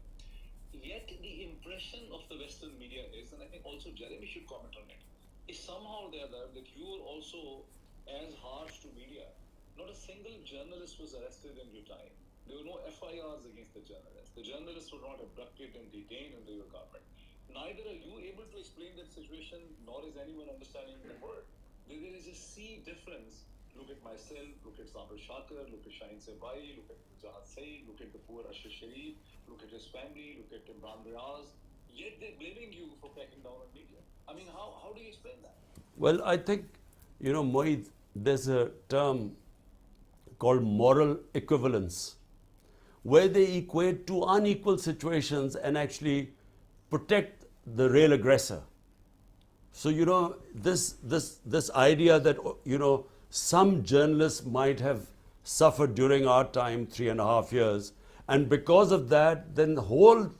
Yet the impression of the Western media is, and I think also Jeremy should comment on it, is somehow or the other that you were also as harsh to media. Not a single journalist was arrested in your time. There were no FIRs against the journalists. The journalists were not abducted and detained under your government. Neither are you able to explain that situation, nor is anyone understanding the word. There is a sea difference. Look at myself, look at Sabir Shakir, look at Shaheen Sabai, look at Wajahat Saeed, look at the poor Arshad Sharif, look at his family, look at Imran Riaz. Yet they're blaming you for cracking down on media. I mean, how do you explain that? Well, I think, Moeed, there's a term called moral equivalence, where they equate two unequal situations and actually protect the real aggressor. So, this idea that, some journalists might have suffered during our time, 3.5 years, and because of that, then the whole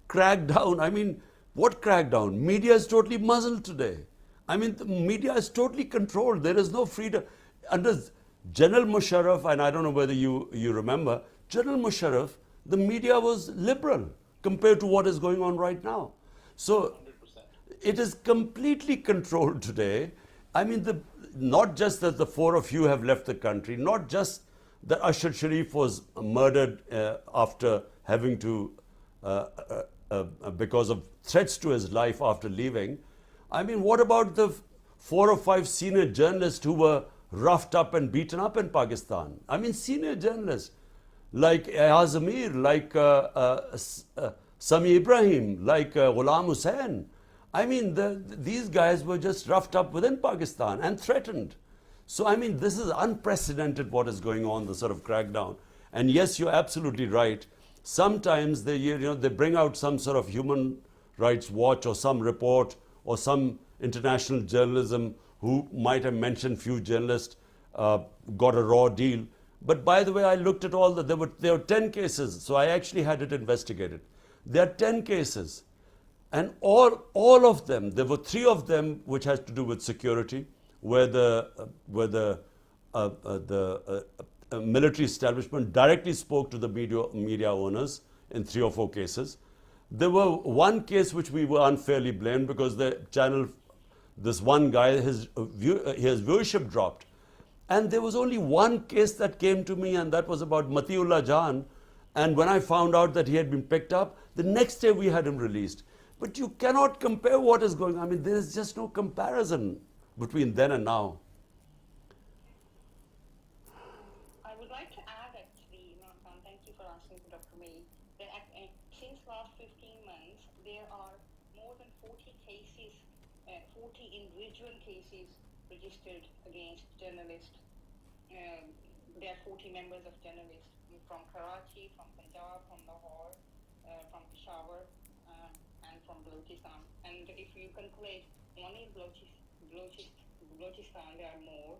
crackdown, I mean, what crackdown? Media is totally muzzled today. I mean, the media is totally controlled. There is no freedom. Under General Musharraf, and I don't know whether you remember, General Musharraf, the media was liberal compared to what is going on right now. So 100%. it is completely controlled today. I mean, not just that the four of you have left the country, not just that Arshad Sharif was murdered after having to, because of threats to his life after leaving. I mean, what about the 4 or 5 senior journalists who were roughed up and beaten up in Pakistan? I mean, senior journalists like Ayaz Amir, like Sami Ibrahim, like Ghulam Hussain. I mean, these guys were just roughed up within Pakistan and threatened. So, I mean, this is unprecedented what is going on, the sort of crackdown. And yes, you're absolutely right. Sometimes they bring out some sort of human rights watch or some report or some international journalism who might have mentioned few journalists got a raw deal. But by the way, I looked at all there were 10 cases, so I actually had it investigated. There are 10 cases, and all of them, there were 3 of them which has to do with security, where the military establishment directly spoke to the media owners in 3 or 4 cases. There were one case which we were unfairly blamed because the channel, this one guy, his viewership dropped. And there was only one case that came to me, and that was about Matiullah Jan. And when I found out that he had been picked up, the next day we had him released. But you cannot compare what is going on. I mean, there is just no comparison between then and now. I would like to add actually, Imran Khan, thank you for answering to Dr. May, that since last 15 months, there are more than 40 cases, 40 individual cases registered against journalists. There are 40 members of journalists from Karachi, from Punjab, from Lahore, from Peshawar, and from Balochistan. And if you calculate only Balochistan, there are more.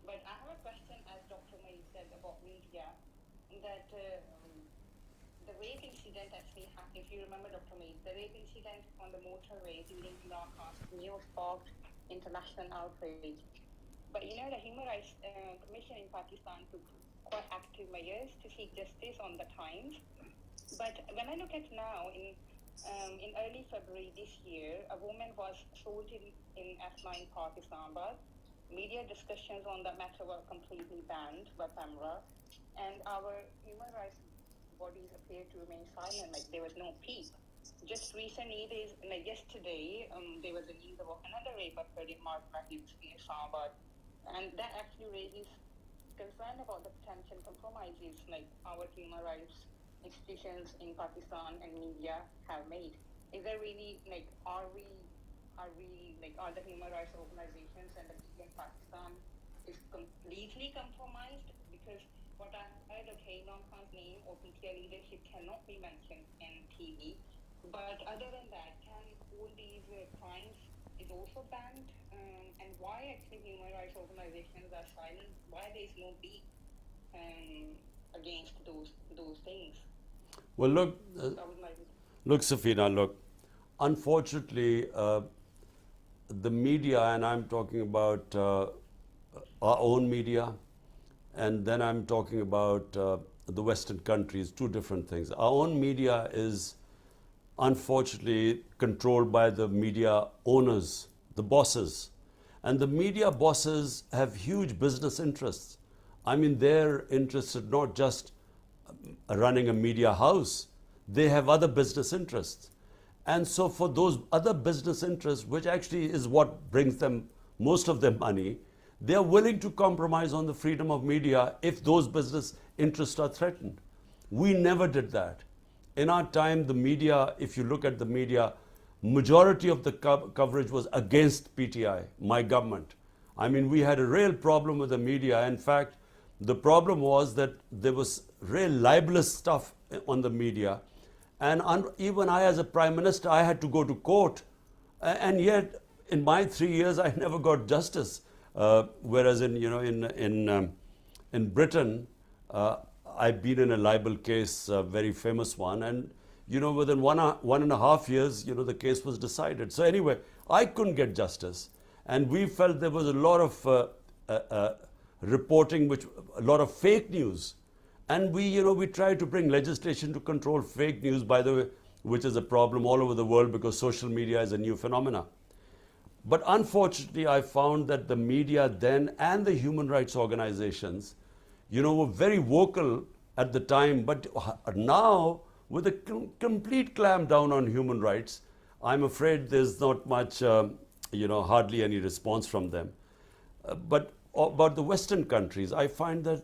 But I have a question, as Dr. May said about media, that the rape incident actually happened. If you remember, Dr. May, the rape incident on the motorway during Imran Khan's news sparked international outrage. But you know, the Human Rights Commission in Pakistan took quite active measures to seek justice on the times. But when I look at now, in early February this year, a woman was assaulted in F9 Pakistan. Media discussions on that matter were completely banned by PAMRA, and our human rights bodies appear to remain silent, like there was no peep. Just recently, yesterday, there was a news about another rape occurred in Mark Mahib's in Islamabad, and that actually raises concern about the potential compromises like our human rights institutions in Pakistan and media have made. Is there really are the human rights organizations and the media in Pakistan is completely compromised? Because what I heard, okay, Imran Khan's name or PTI leadership cannot be mentioned in TV, but other than that, can all these crimes is also banned? And why actually human rights organizations are silent? Why there is no beat against those things? Well, look, Safina, look. Unfortunately, the media, and I'm talking about our own media, and then I'm talking about the Western countries, two different things. Our own media is unfortunately controlled by the media owners, the bosses. And the media bosses have huge business interests. I mean, they're interested not just running a media house, they have other business interests. And so for those other business interests, which actually is what brings them most of their money, they are willing to compromise on the freedom of media if those business interests are threatened. We never did that. In our time, the media, if you look at the media, majority of the coverage was against PTI, my government. I mean, we had a real problem with the media. In fact, the problem was that there was real libelous stuff on the media. And even I, as a Prime Minister, I had to go to court. And yet, in my 3 years, I never got justice. Whereas in Britain, I've been in a libel case, a very famous one, and within 1.5 years, the case was decided. So anyway, I couldn't get justice, and we felt there was a lot of reporting, a lot of fake news, and we tried to bring legislation to control fake news, by the way, which is a problem all over the world because social media is a new phenomena. But unfortunately, I found that the media then and the human rights organizations, were very vocal at the time, but now, with a complete clampdown on human rights, I'm afraid there's not much, hardly any response from them. But about the Western countries, I find that,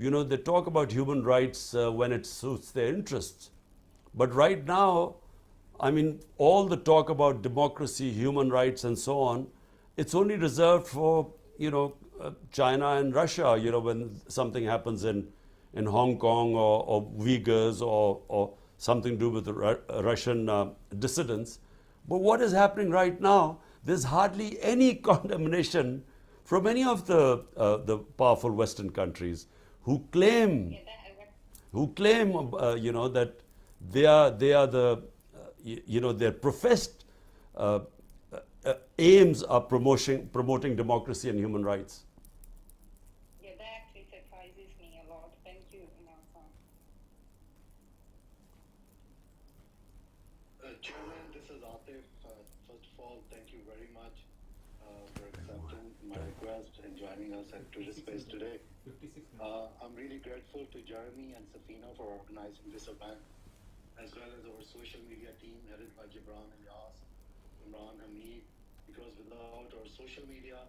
they talk about human rights when it suits their interests. But right now, I mean, all the talk about democracy, human rights, and so on, it's only reserved for, China and Russia, when something happens in Hong Kong or Uyghurs or something to do with the Russian dissidents. But what is happening right now, there's hardly any condemnation from any of the powerful Western countries who claim, that they are the, their professed aims are promoting democracy and human rights. Yeah, that actually surprises me a lot. Thank you, Imran Khan. Chairman, this is Atif. First of all, thank you very much for accepting my request and joining us at today's space today. I'm really grateful to Jeremy and Safina for organizing this event, as well as our social media team headed by Gibran Ilyas, Imran, Hamid, because without our social media,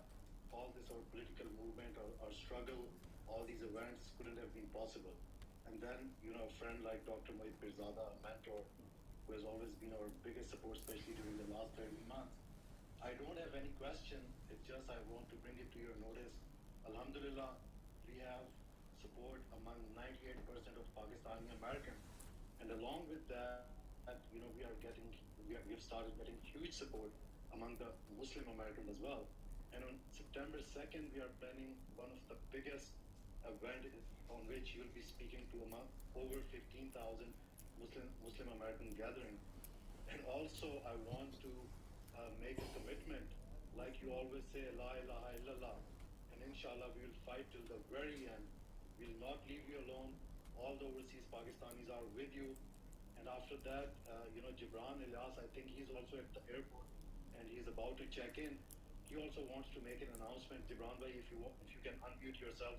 all this our political movement, our struggle, all these events couldn't have been possible. And then, a friend like Dr. Mohit Pirzada, a mentor, who has always been our biggest support, especially during the last 13 months. I don't have any question. It's just I want to bring it to your notice. Alhamdulillah, we have support among 98% of Pakistani Americans. And along with that, we've started getting huge support among the Muslim Americans as well. And on September 2nd, we are planning one of the biggest event on which you will be speaking to among over 15,000 Muslim American gathering. And also, I want to make a commitment, like you always say, La ilaha illallah. And inshallah, we will fight till the very end. We will not leave you alone. All the overseas Pakistanis are with you. And after that, Gibran Ilyas, I think he's also at the airport and he's about to check in. He also wants to make an announcement. Gibran bhai, if you can unmute yourself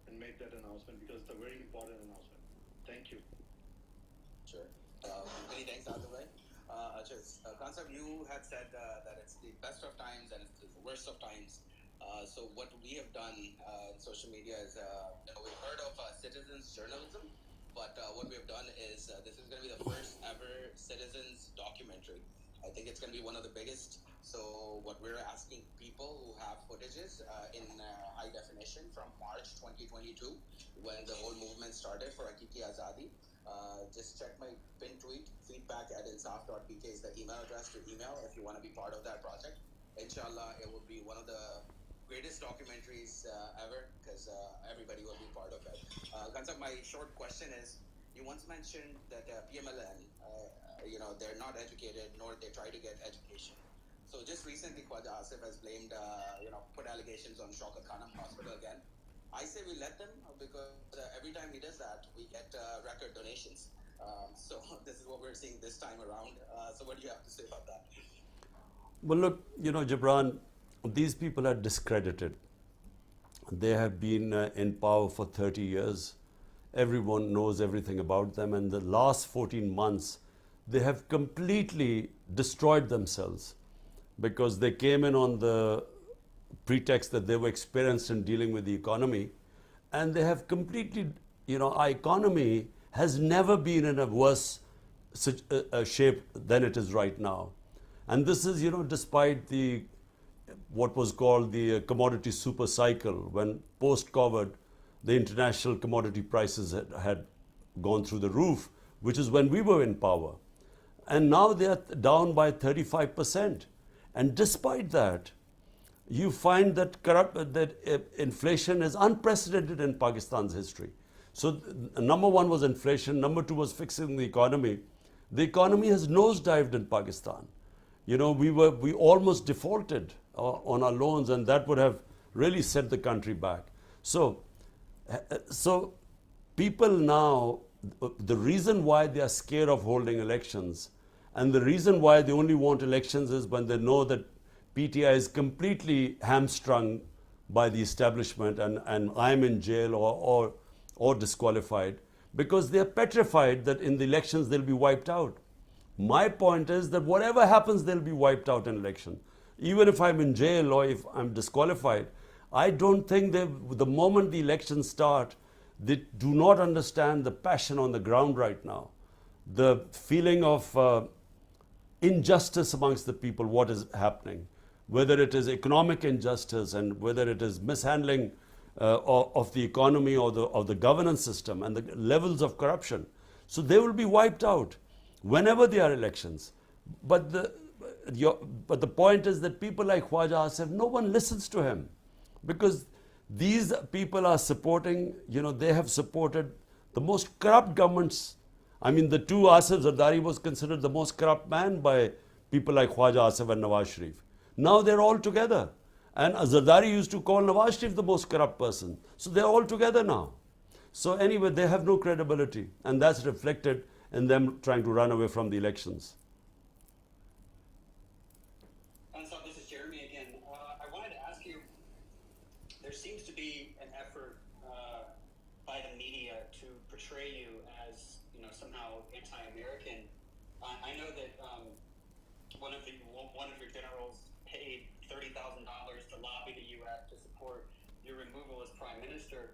and make that announcement, because it's a very important announcement. Thank you. Sure. Many thanks, Adawai. Kansab, you had said that it's the best of times and it's the worst of times. So what we have done in social media is, we've heard of citizens journalism, but what we have done is this is going to be the first ever citizens documentary. I think it's going to be one of the biggest. So what we're asking people who have footages in high definition from March 2022, when the whole movement started for Hakiki Azadi, just check my pin tweet. feedback@insaf.pk is the email address to email if you want to be part of that project. Inshallah, it will be one of the greatest documentaries ever, because everybody will be part of it. Kansab, my short question is, you once mentioned that PMLN, they're not educated, nor they try to get education. So just recently, Khwaja Asif has blamed, put allegations on Shaukat Khanum Hospital again. I say we let them, because every time he does that, we get record donations. So this is what we're seeing this time around. So what do you have to say about that? Well, look, Gibran, these people are discredited. They have been in power for 30 years. Everyone knows everything about them. And the last 14 months, they have completely destroyed themselves, because they came in on the pretext that they were experienced in dealing with the economy. And they have completely, our economy has never been in a worse shape than it is right now. And this is, despite what was called the commodity super cycle, when post-COVID, the international commodity prices had gone through the roof, which is when we were in power. And now they are down by 35%. And despite that, you find that inflation is unprecedented in Pakistan's history. So number one was inflation, number two was fixing the economy. The economy has nosedived in Pakistan. We almost defaulted on our loans, and that would have really set the country back. So people now, the reason why they are scared of holding elections, and the reason why they only want elections, is when they know that PTI is completely hamstrung by the establishment, and I'm in jail or disqualified, because they are petrified that in the elections they'll be wiped out. My point is that whatever happens, they'll be wiped out in election. Even if I'm in jail or if I'm disqualified, I don't think the moment the elections start, they do not understand the passion on the ground right now. The feeling of injustice amongst the people, what is happening, whether it is economic injustice and whether it is mishandling of the economy or of the governance system and the levels of corruption. So they will be wiped out whenever there are elections. But the point is that people like Khwaja Asif, no one listens to him, because these people are supporting, they have supported the most corrupt governments. I mean, the two Asif Zardari was considered the most corrupt man by people like Khwaja Asif and Nawaz Sharif. Now they're all together. And Zardari used to call Nawaz Sharif the most corrupt person. So they're all together now. So anyway, they have no credibility. And that's reflected in them trying to run away from the elections. So this is Jeremy again. I there seems to be an effort by the media to portray you as, somehow anti-American. I know that one of your generals paid $30,000 to lobby the U.S. to support your removal as prime minister.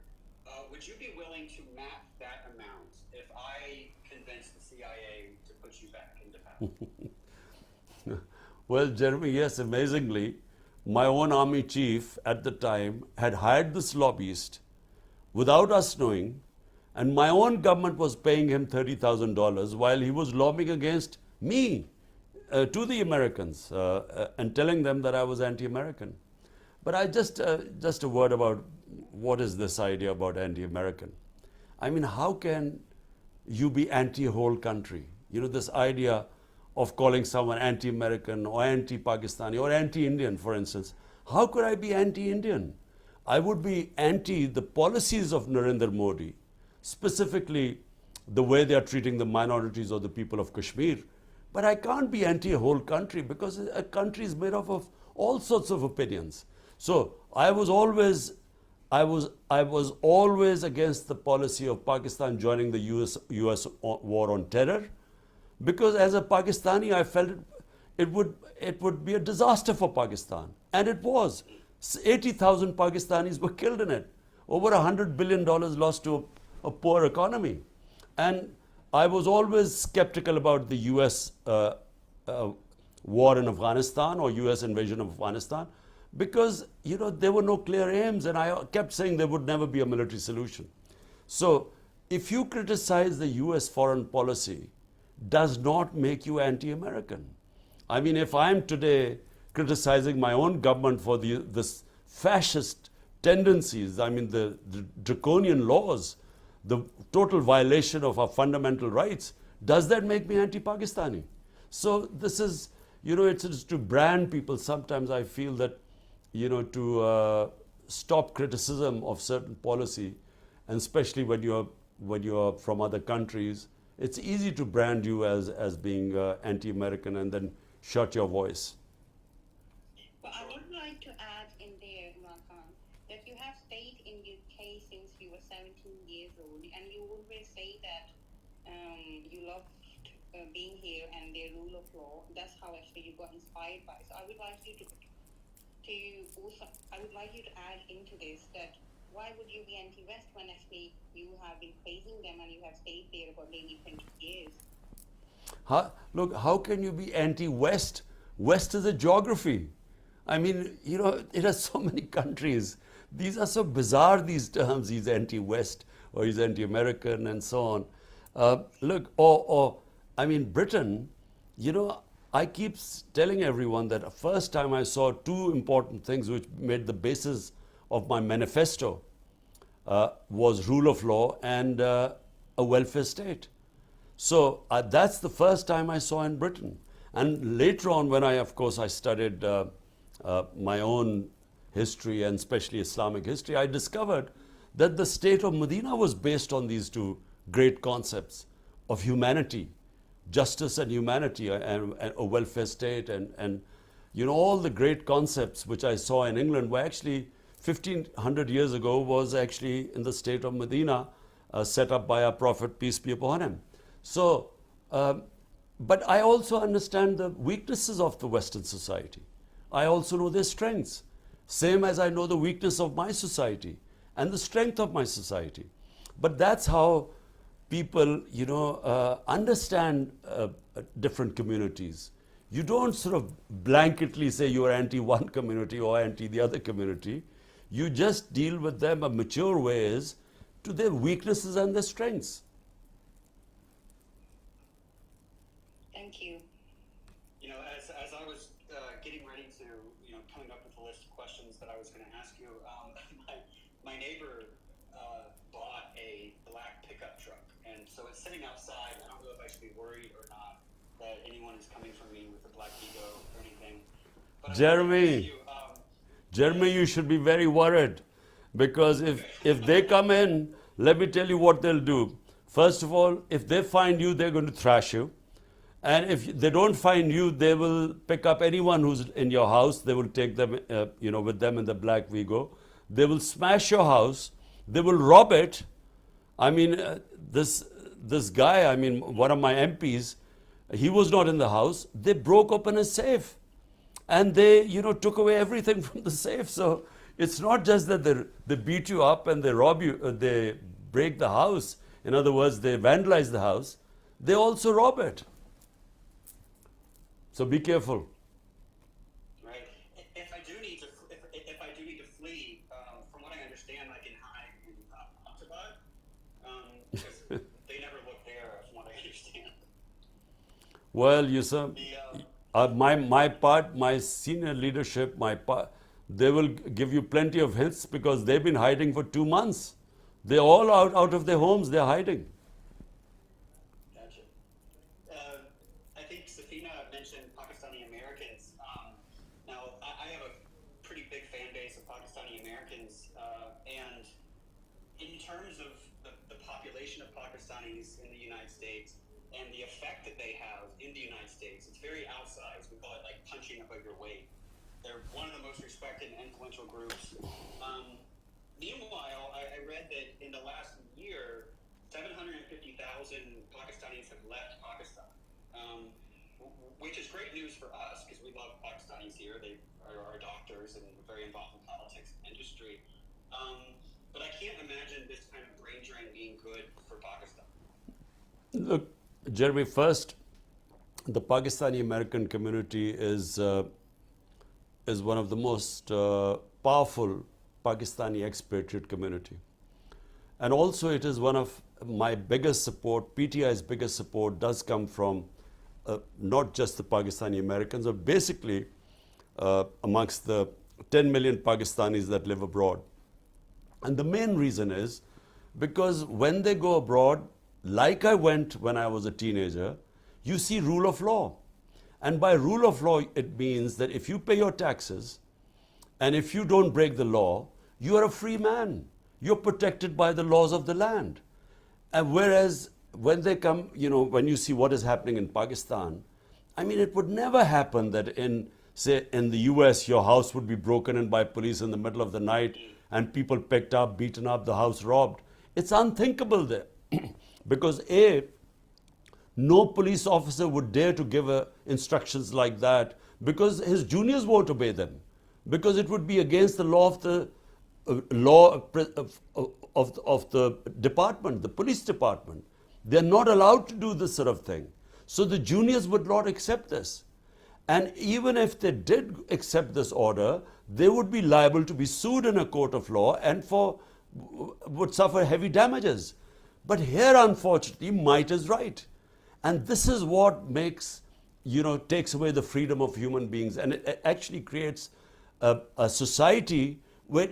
Would you be willing to map that amount if I convince the CIA to put you back into power? Well, Jeremy, yes, amazingly, my own army chief at the time had hired this lobbyist without us knowing, and my own government was paying him $30,000 while he was lobbying against me to the Americans and telling them that I was anti-American. But I just a word about what is this idea about anti-American. I mean, how can you be anti-whole country? This idea of calling someone anti-American or anti-Pakistani or anti-Indian, for instance. How could I be anti-Indian? I would be anti the policies of Narendra Modi, specifically the way they are treating the minorities or the people of Kashmir. But I can't be anti a whole country because a country is made up of all sorts of opinions. So I was always against the policy of Pakistan joining the US war on terror, because as a Pakistani I felt it would be a disaster for Pakistan, and it was. 80,000 Pakistanis were killed in it. Over $100 billion lost to a poor economy. And I was always skeptical about the US war in Afghanistan or US invasion of Afghanistan, because there were no clear aims, and I kept saying there would never be a military solution. So if you criticize the US foreign policy, does not make you anti-American. I mean, if I'm today criticizing my own government for this fascist tendencies, I mean the draconian laws, the total violation of our fundamental rights, does that make me anti-Pakistani? So this is, it's to brand people. Sometimes I feel that, to stop criticism of certain policy, and especially when you're from other countries, it's easy to brand you as being anti-American and then shut your voice. But I would like to add in there, Imran, that you have stayed in UK since you were 17 years old, and you always say that you loved being here and their rule of law. That's how actually you got inspired by. So I would like you to add into this that why would you be anti-West when actually you have been praising them and you have stayed there about maybe 20 years? Look, how can you be anti-West? West is a geography. I mean, it has so many countries. These are so bizarre, these terms. He's anti-West or he's anti-American and so on. Look, I mean, Britain, I keep telling everyone that the first time I saw two important things which made the basis of my manifesto was rule of law and a welfare state. So that's the first time I saw in Britain. And later on, when I studied my own history and especially Islamic history, I discovered that the state of Medina was based on these two great concepts of humanity, justice and humanity, and a welfare state, and all the great concepts which I saw in England were actually 1500 years ago was actually in the state of Medina, set up by our Prophet, peace be upon him. So, but I also understand the weaknesses of the Western society. I also know their strengths, same as I know the weakness of my society and the strength of my society. But that's how people, understand different communities. You don't sort of blanketly say you are anti one community or anti the other community. You just deal with them a mature ways to their weaknesses and their strengths. Thank you. As I was getting ready to, coming up with a list of questions that I was going to ask you, my neighbor bought a black pickup truck, and so it's sitting outside. I don't know if I should be worried or not that anyone is coming for me with a black ego or anything. But Jeremy, you should be very worried, because if they come in, let me tell you what they'll do. First of all, if they find you, they're going to thrash you. And if they don't find you, they will pick up anyone who's in your house. They will take them, with them in the black Vigo. They will smash your house. They will rob it. I mean, this guy, I mean, one of my MPs, he was not in the house. They broke open a safe, and they, took away everything from the safe. So it's not just that they beat you up and they rob you, they break the house. In other words, they vandalize the house. They also rob it. So be careful. Right. If I do need to, if I do need to flee, from what I understand, I can hide in Abbottabad, because they never look there, from what I understand. Well, Yusuf, my senior leadership, they will give you plenty of hits because they've been hiding for 2 months. They're all out of their homes. They're hiding. Gotcha. I think Safina mentioned Pakistani Americans. Now, I have a pretty big fan base of Pakistani Americans, and in terms of the population of Pakistanis in the United States and the effect that they have in the United States, it's very outsized. We call it like punching above your weight. They're one of the most respected and influential groups. Meanwhile, I read that in the last year, 750,000 Pakistanis have left Pakistan, which is great news for us because we love Pakistanis here. They are our doctors and very involved in politics and industry. But I can't imagine this kind of brain drain being good for Pakistan. Look, Jeremy, first, the Pakistani American community is one of the most powerful Pakistani expatriate community. And also it is one of my biggest support, PTI's biggest support does come from not just the Pakistani Americans, but basically amongst the 10 million Pakistanis that live abroad. And the main reason is because when they go abroad, like I went when I was a teenager, you see rule of law. And by rule of law, it means that if you pay your taxes and if you don't break the law, you are a free man. You're protected by the laws of the land. And whereas when they come, when you see what is happening in Pakistan, I mean, it would never happen that in the US, your house would be broken in by police in the middle of the night and people picked up, beaten up, the house robbed. It's unthinkable there. Because no police officer would dare to give instructions like that because his juniors won't obey them. Because it would be against the law of the department, the police department. They're not allowed to do this sort of thing. So the juniors would not accept this. And even if they did accept this order, they would be liable to be sued in a court of law and would suffer heavy damages. But here, unfortunately, might is right. And this is what takes away the freedom of human beings. And it actually creates a society where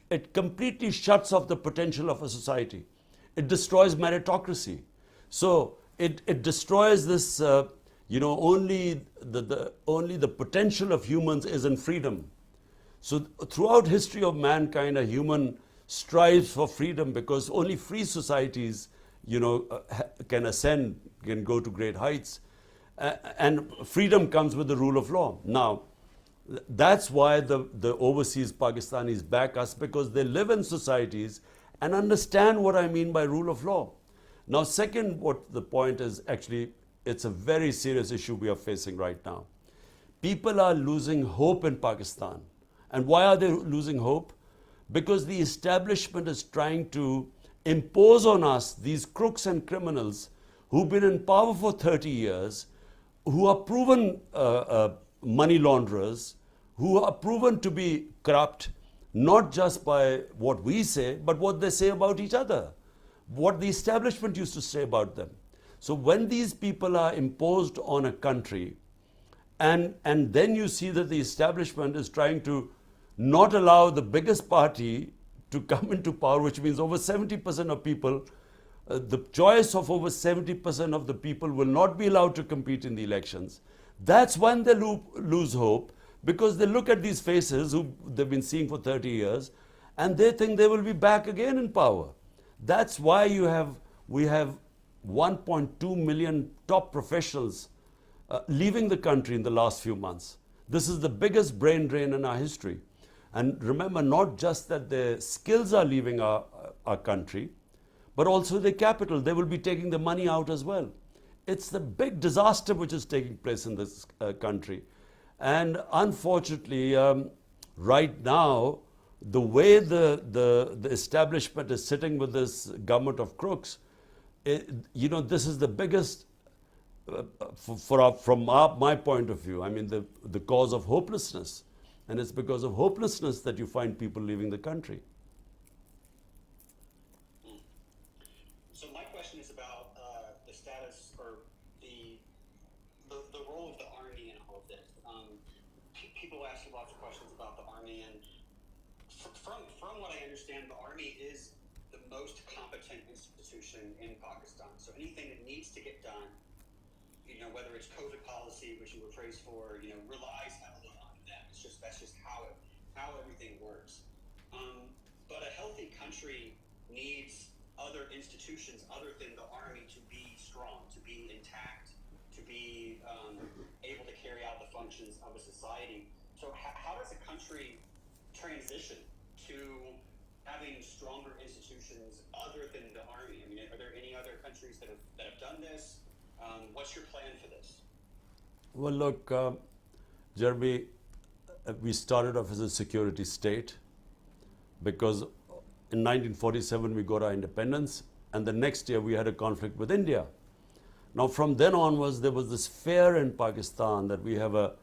it completely shuts off the potential of a society. It destroys meritocracy. So it destroys this, only the potential of humans is in freedom. So throughout history of mankind, a human strives for freedom because only free societies, can ascend, can go to great heights. And freedom comes with the rule of law. Now, that's why the overseas Pakistanis back us, because they live in societies and understand what I mean by rule of law. Now, second, what the point is, actually, it's a very serious issue we are facing right now. People are losing hope in Pakistan. And why are they losing hope? Because the establishment is trying to impose on us these crooks and criminals who've been in power for 30 years, who are proven money launderers, who are proven to be corrupt, not just by what we say, but what they say about each other, what the establishment used to say about them. So when these people are imposed on a country, and then you see that the establishment is trying to not allow the biggest party to come into power, which means over 70% of people, the choice of over 70% of the people will not be allowed to compete in the elections. That's when they lose hope, because they look at these faces who they've been seeing for 30 years and they think they will be back again in power. That's why we have 1.2 million top professionals leaving the country in the last few months. This is the biggest brain drain in our history. And remember, not just that their skills are leaving our country, but also their capital. They will be taking the money out as well. It's the big disaster which is taking place in this country. And unfortunately, right now, the way the establishment is sitting with this government of crooks, this is the biggest, from my point of view, I mean, the cause of hopelessness. And it's because of hopelessness that you find people leaving the country. So my question is about the status or the role of the Army in all of this. People ask you lots of questions about the Army, and from what I understand, the Army is the most competent institution in Pakistan. So anything that needs to get done, whether it's COVID policy, which you were praised for, relies heavily on them. That's just how everything works. But a healthy country needs other institutions other than the Army to be strong, to be intact, to be able to carry out the functions of a society. So how does a country transition to having stronger institutions other than the Army? I mean, are there any other countries that have done this? What's your plan for this? Well, look, Jeremy, we started off as a security state because in 1947 we got our independence, and the next year we had a conflict with India. Now from then onwards there was this fear in Pakistan that we have a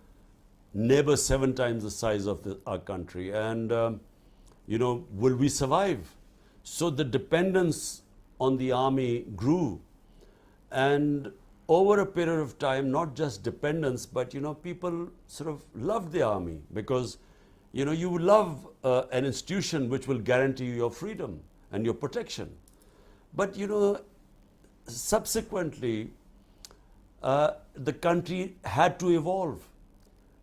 neighbor 7 times the size of our country, and will we survive? So the dependence on the army grew, and over a period of time, not just dependence, but people sort of loved the army because you love an institution which will guarantee you your freedom and your protection. But subsequently the country had to evolve.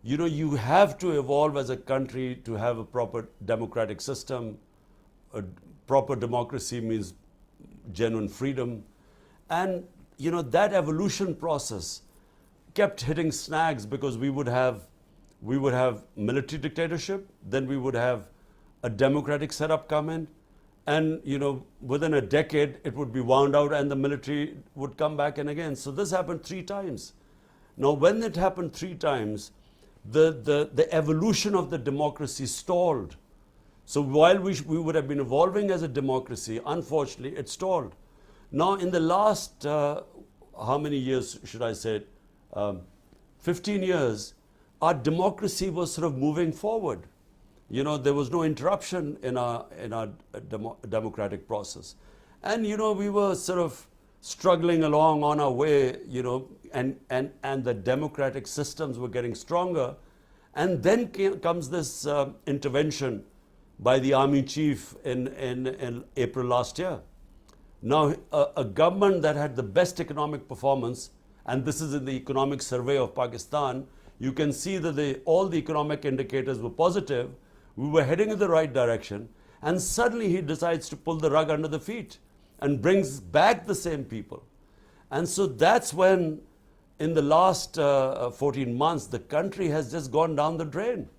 You have to evolve as a country to have a proper democratic system. A proper democracy means genuine freedom, and that evolution process kept hitting snags because we would have military dictatorship, then we would have a democratic setup come in, and within a decade it would be wound out and the military would come back in again. So this happened 3 times. Now when it happened 3 times, the evolution of the democracy stalled. So while we would have been evolving as a democracy, unfortunately it stalled. Now in the last, how many years should I say, 15 years, our democracy was sort of moving forward. There was no interruption in our democratic process. And we were sort of struggling along on our way, and the democratic systems were getting stronger. And then comes this intervention by the army chief in April last year. Now, a government that had the best economic performance, and this is in the economic survey of Pakistan, you can see that all the economic indicators were positive. We were heading in the right direction, and suddenly he decides to pull the rug under the feet and brings back the same people. And so that's when, in the last 14 months, the country has just gone down the drain.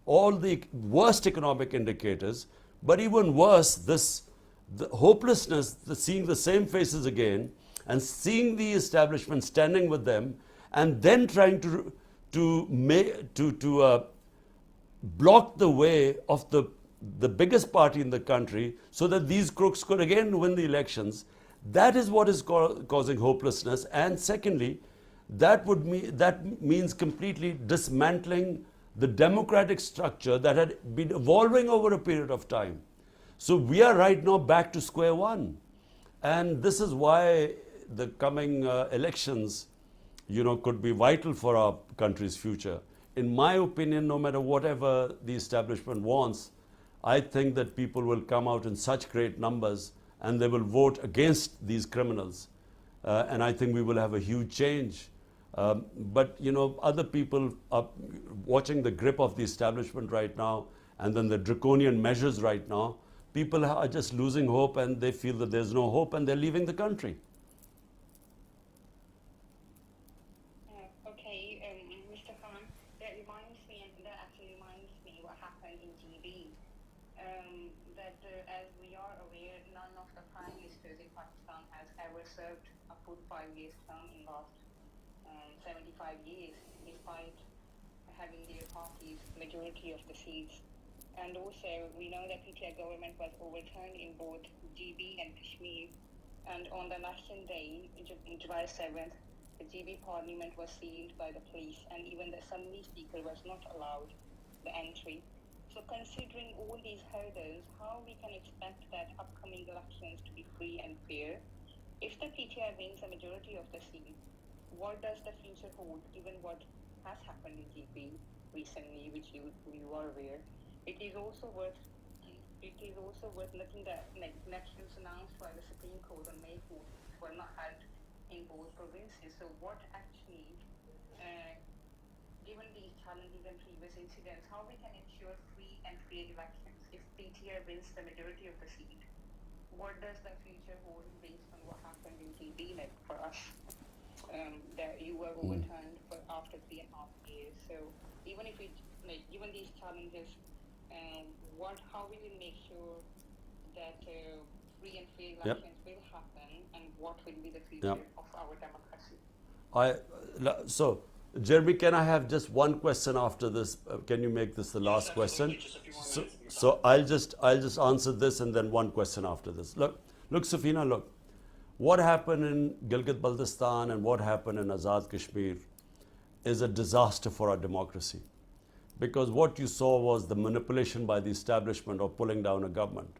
All the worst economic indicators, but even worse, the hopelessness, seeing the same faces again, and seeing the establishment standing with them, and then trying to block the way of the biggest party in the country so that these crooks could again win the elections. That is what is causing hopelessness. And secondly, that means completely dismantling the democratic structure that had been evolving over a period of time. So we are right now back to square one. And this is why the coming elections, could be vital for our country's future. In my opinion, no matter whatever the establishment wants, I think that people will come out in such great numbers and they will vote against these criminals. And I think we will have a huge change. But other people are watching the grip of the establishment right now, and then the draconian measures right now. People are just losing hope, and they feel that there's no hope, and they're leaving the country. Okay, Mr. Khan, there that actually reminds me what happened in GB. As we are aware, none of the prime ministers in Pakistan has ever served a full 5 years term in last 75 years, despite having their party's majority of the seats. And also, we know that PTI government was overturned in both GB and Kashmir. And on the election day, July 7th, the GB parliament was sealed by the police, and even the assembly speaker was not allowed the entry. So considering all these hurdles, how we can expect that upcoming elections to be free and fair? If the PTI wins a majority of the seats, what does the future hold, given what has happened in GB recently, which you are aware? It is also worth looking at elections announced by the Supreme Court on May 4th were not held in both provinces. So what actually, given these challenges and previous incidents, how we can ensure free and fair elections if PTI wins the majority of the seat? What does the future hold based on what happened in GB, like for us, that you were overturned for after 3.5 years? So even if given these challenges, how will we make sure that free and fair elections will happen, and what will be the future of our democracy? So, Jeremy, can I have just one question after this? Can you make this the last question? Just a few more minutes. So I'll just answer this and then one question after this. Look, Safina, look. What happened in Gilgit-Baltistan and what happened in Azad Kashmir is a disaster for our democracy. Because what you saw was the manipulation by the establishment of pulling down a government.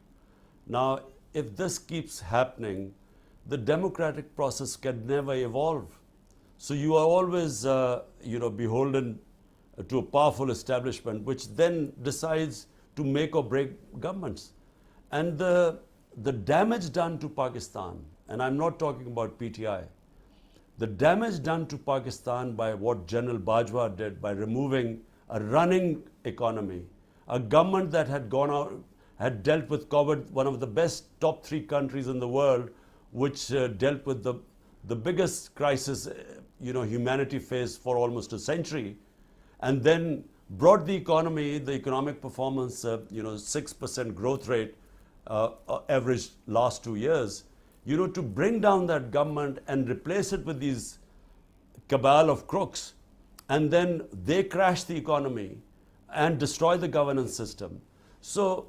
Now, if this keeps happening, the democratic process can never evolve. So you are always, beholden to a powerful establishment, which then decides to make or break governments. And the damage done to Pakistan, and I'm not talking about PTI, the damage done to Pakistan by what General Bajwa did by removing a running economy, a government that had gone out, had dealt with COVID, one of the best top 3 countries in the world, which dealt with the biggest crisis, humanity faced for almost a century, and then brought the economic performance, 6% growth rate, average last 2 years, to bring down that government and replace it with these cabal of crooks. And then they crash the economy and destroy the governance system. So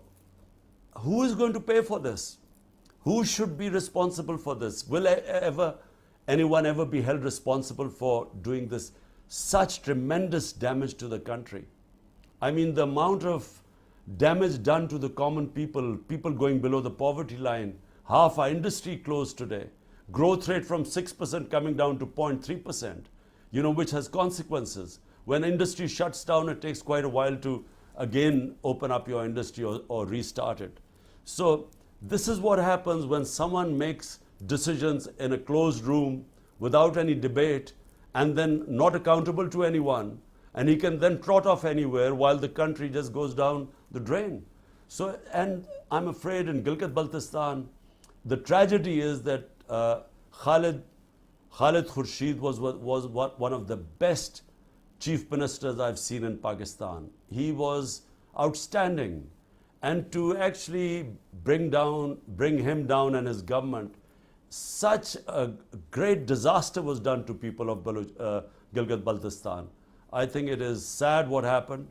who is going to pay for this? Who should be responsible for this? Will anyone ever be held responsible for doing this such tremendous damage to the country? I mean, the amount of damage done to the common people going below the poverty line, half our industry closed today, growth rate from 6% coming down to 0.3%. Which has consequences. When industry shuts down, it takes quite a while to again open up your industry or restart it. So this is what happens when someone makes decisions in a closed room without any debate and then not accountable to anyone, and he can then trot off anywhere while the country just goes down the drain. So, and I'm afraid in Gilgit-Baltistan, the tragedy is that Khalid Khurshid was one of the best chief ministers I've seen in Pakistan. He was outstanding. And to actually bring him down and his government, such a great disaster was done to people of Gilgit-Baltistan. I think it is sad what happened.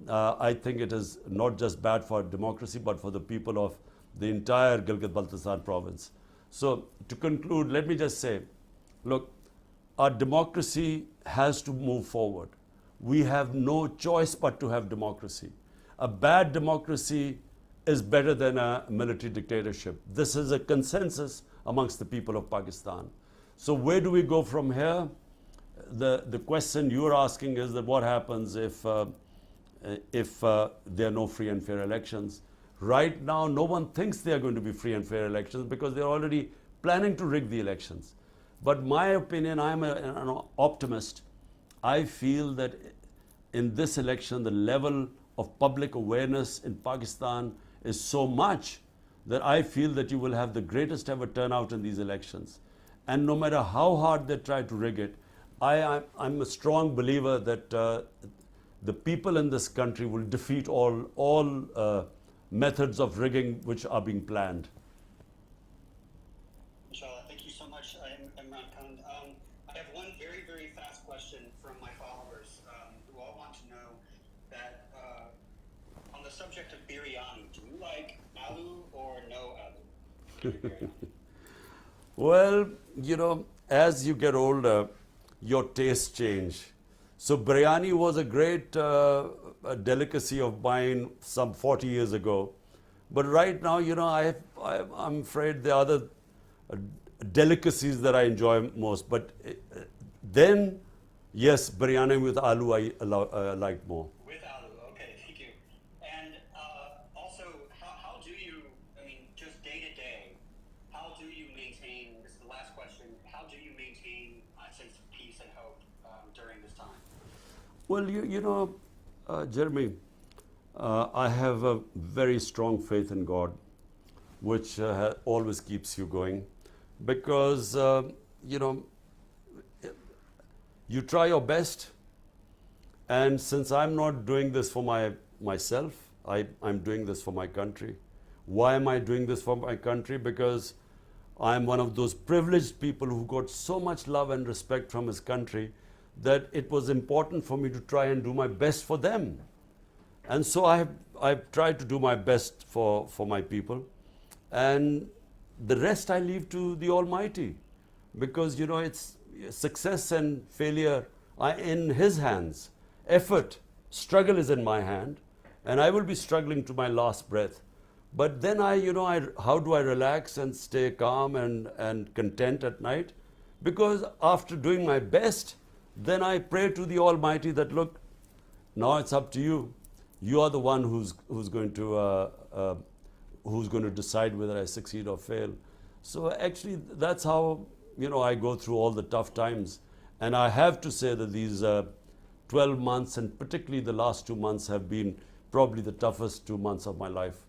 I think it is not just bad for democracy, but for the people of the entire Gilgit-Baltistan province. So to conclude, let me just say, look, our democracy has to move forward. We have no choice but to have democracy. A bad democracy is better than a military dictatorship. This is a consensus amongst the people of Pakistan. So where do we go from here? The question you're asking is that what happens if there are no free and fair elections? Right now, no one thinks there are going to be free and fair elections because they're already planning to rig the elections. But my opinion, I'm an optimist. I feel that in this election, the level of public awareness in Pakistan is so much that I feel that you will have the greatest ever turnout in these elections. And no matter how hard they try to rig it, I'm a strong believer that the people in this country will defeat all methods of rigging which are being planned. Inshallah. Thank you so much, Imran Khan. I have one very, very fast question from my followers who all want to know that on the subject of biryani, do you like aloo or no aloo? Well, you know, as you get older, your tastes change. So biryani was a great delicacy of mine some 40 years ago. But right now, you know, I'm afraid there are other delicacies that I enjoy most. But then, yes, biryani with aloo I like more. With aloo, okay, thank you. And also, how do you, I mean, just day to day, how do you maintain, this is the last question, how do you maintain a sense of peace and hope during this time? Well, you know, Jeremy, I have a very strong faith in God, which always keeps you going, because, you know, you try your best, and since I'm not doing this for myself, I'm doing this for my country. Why am I doing this for my country? Because I'm one of those privileged people who got so much love and respect from his country that it was important for me to try and do my best for them. And so I've tried to do my best for my people. And the rest I leave to the Almighty. Because, you know, it's success and failure are in His hands. Effort, struggle is in my hand. And I will be struggling to my last breath. But then how do I relax and stay calm and content at night? Because after doing my best, then I pray to the Almighty that, look, now it's up to you. You are the one who's going to decide whether I succeed or fail. So actually, that's how, you know, I go through all the tough times. And I have to say that these 12 months, and particularly the last 2 months, have been probably the toughest 2 months of my life.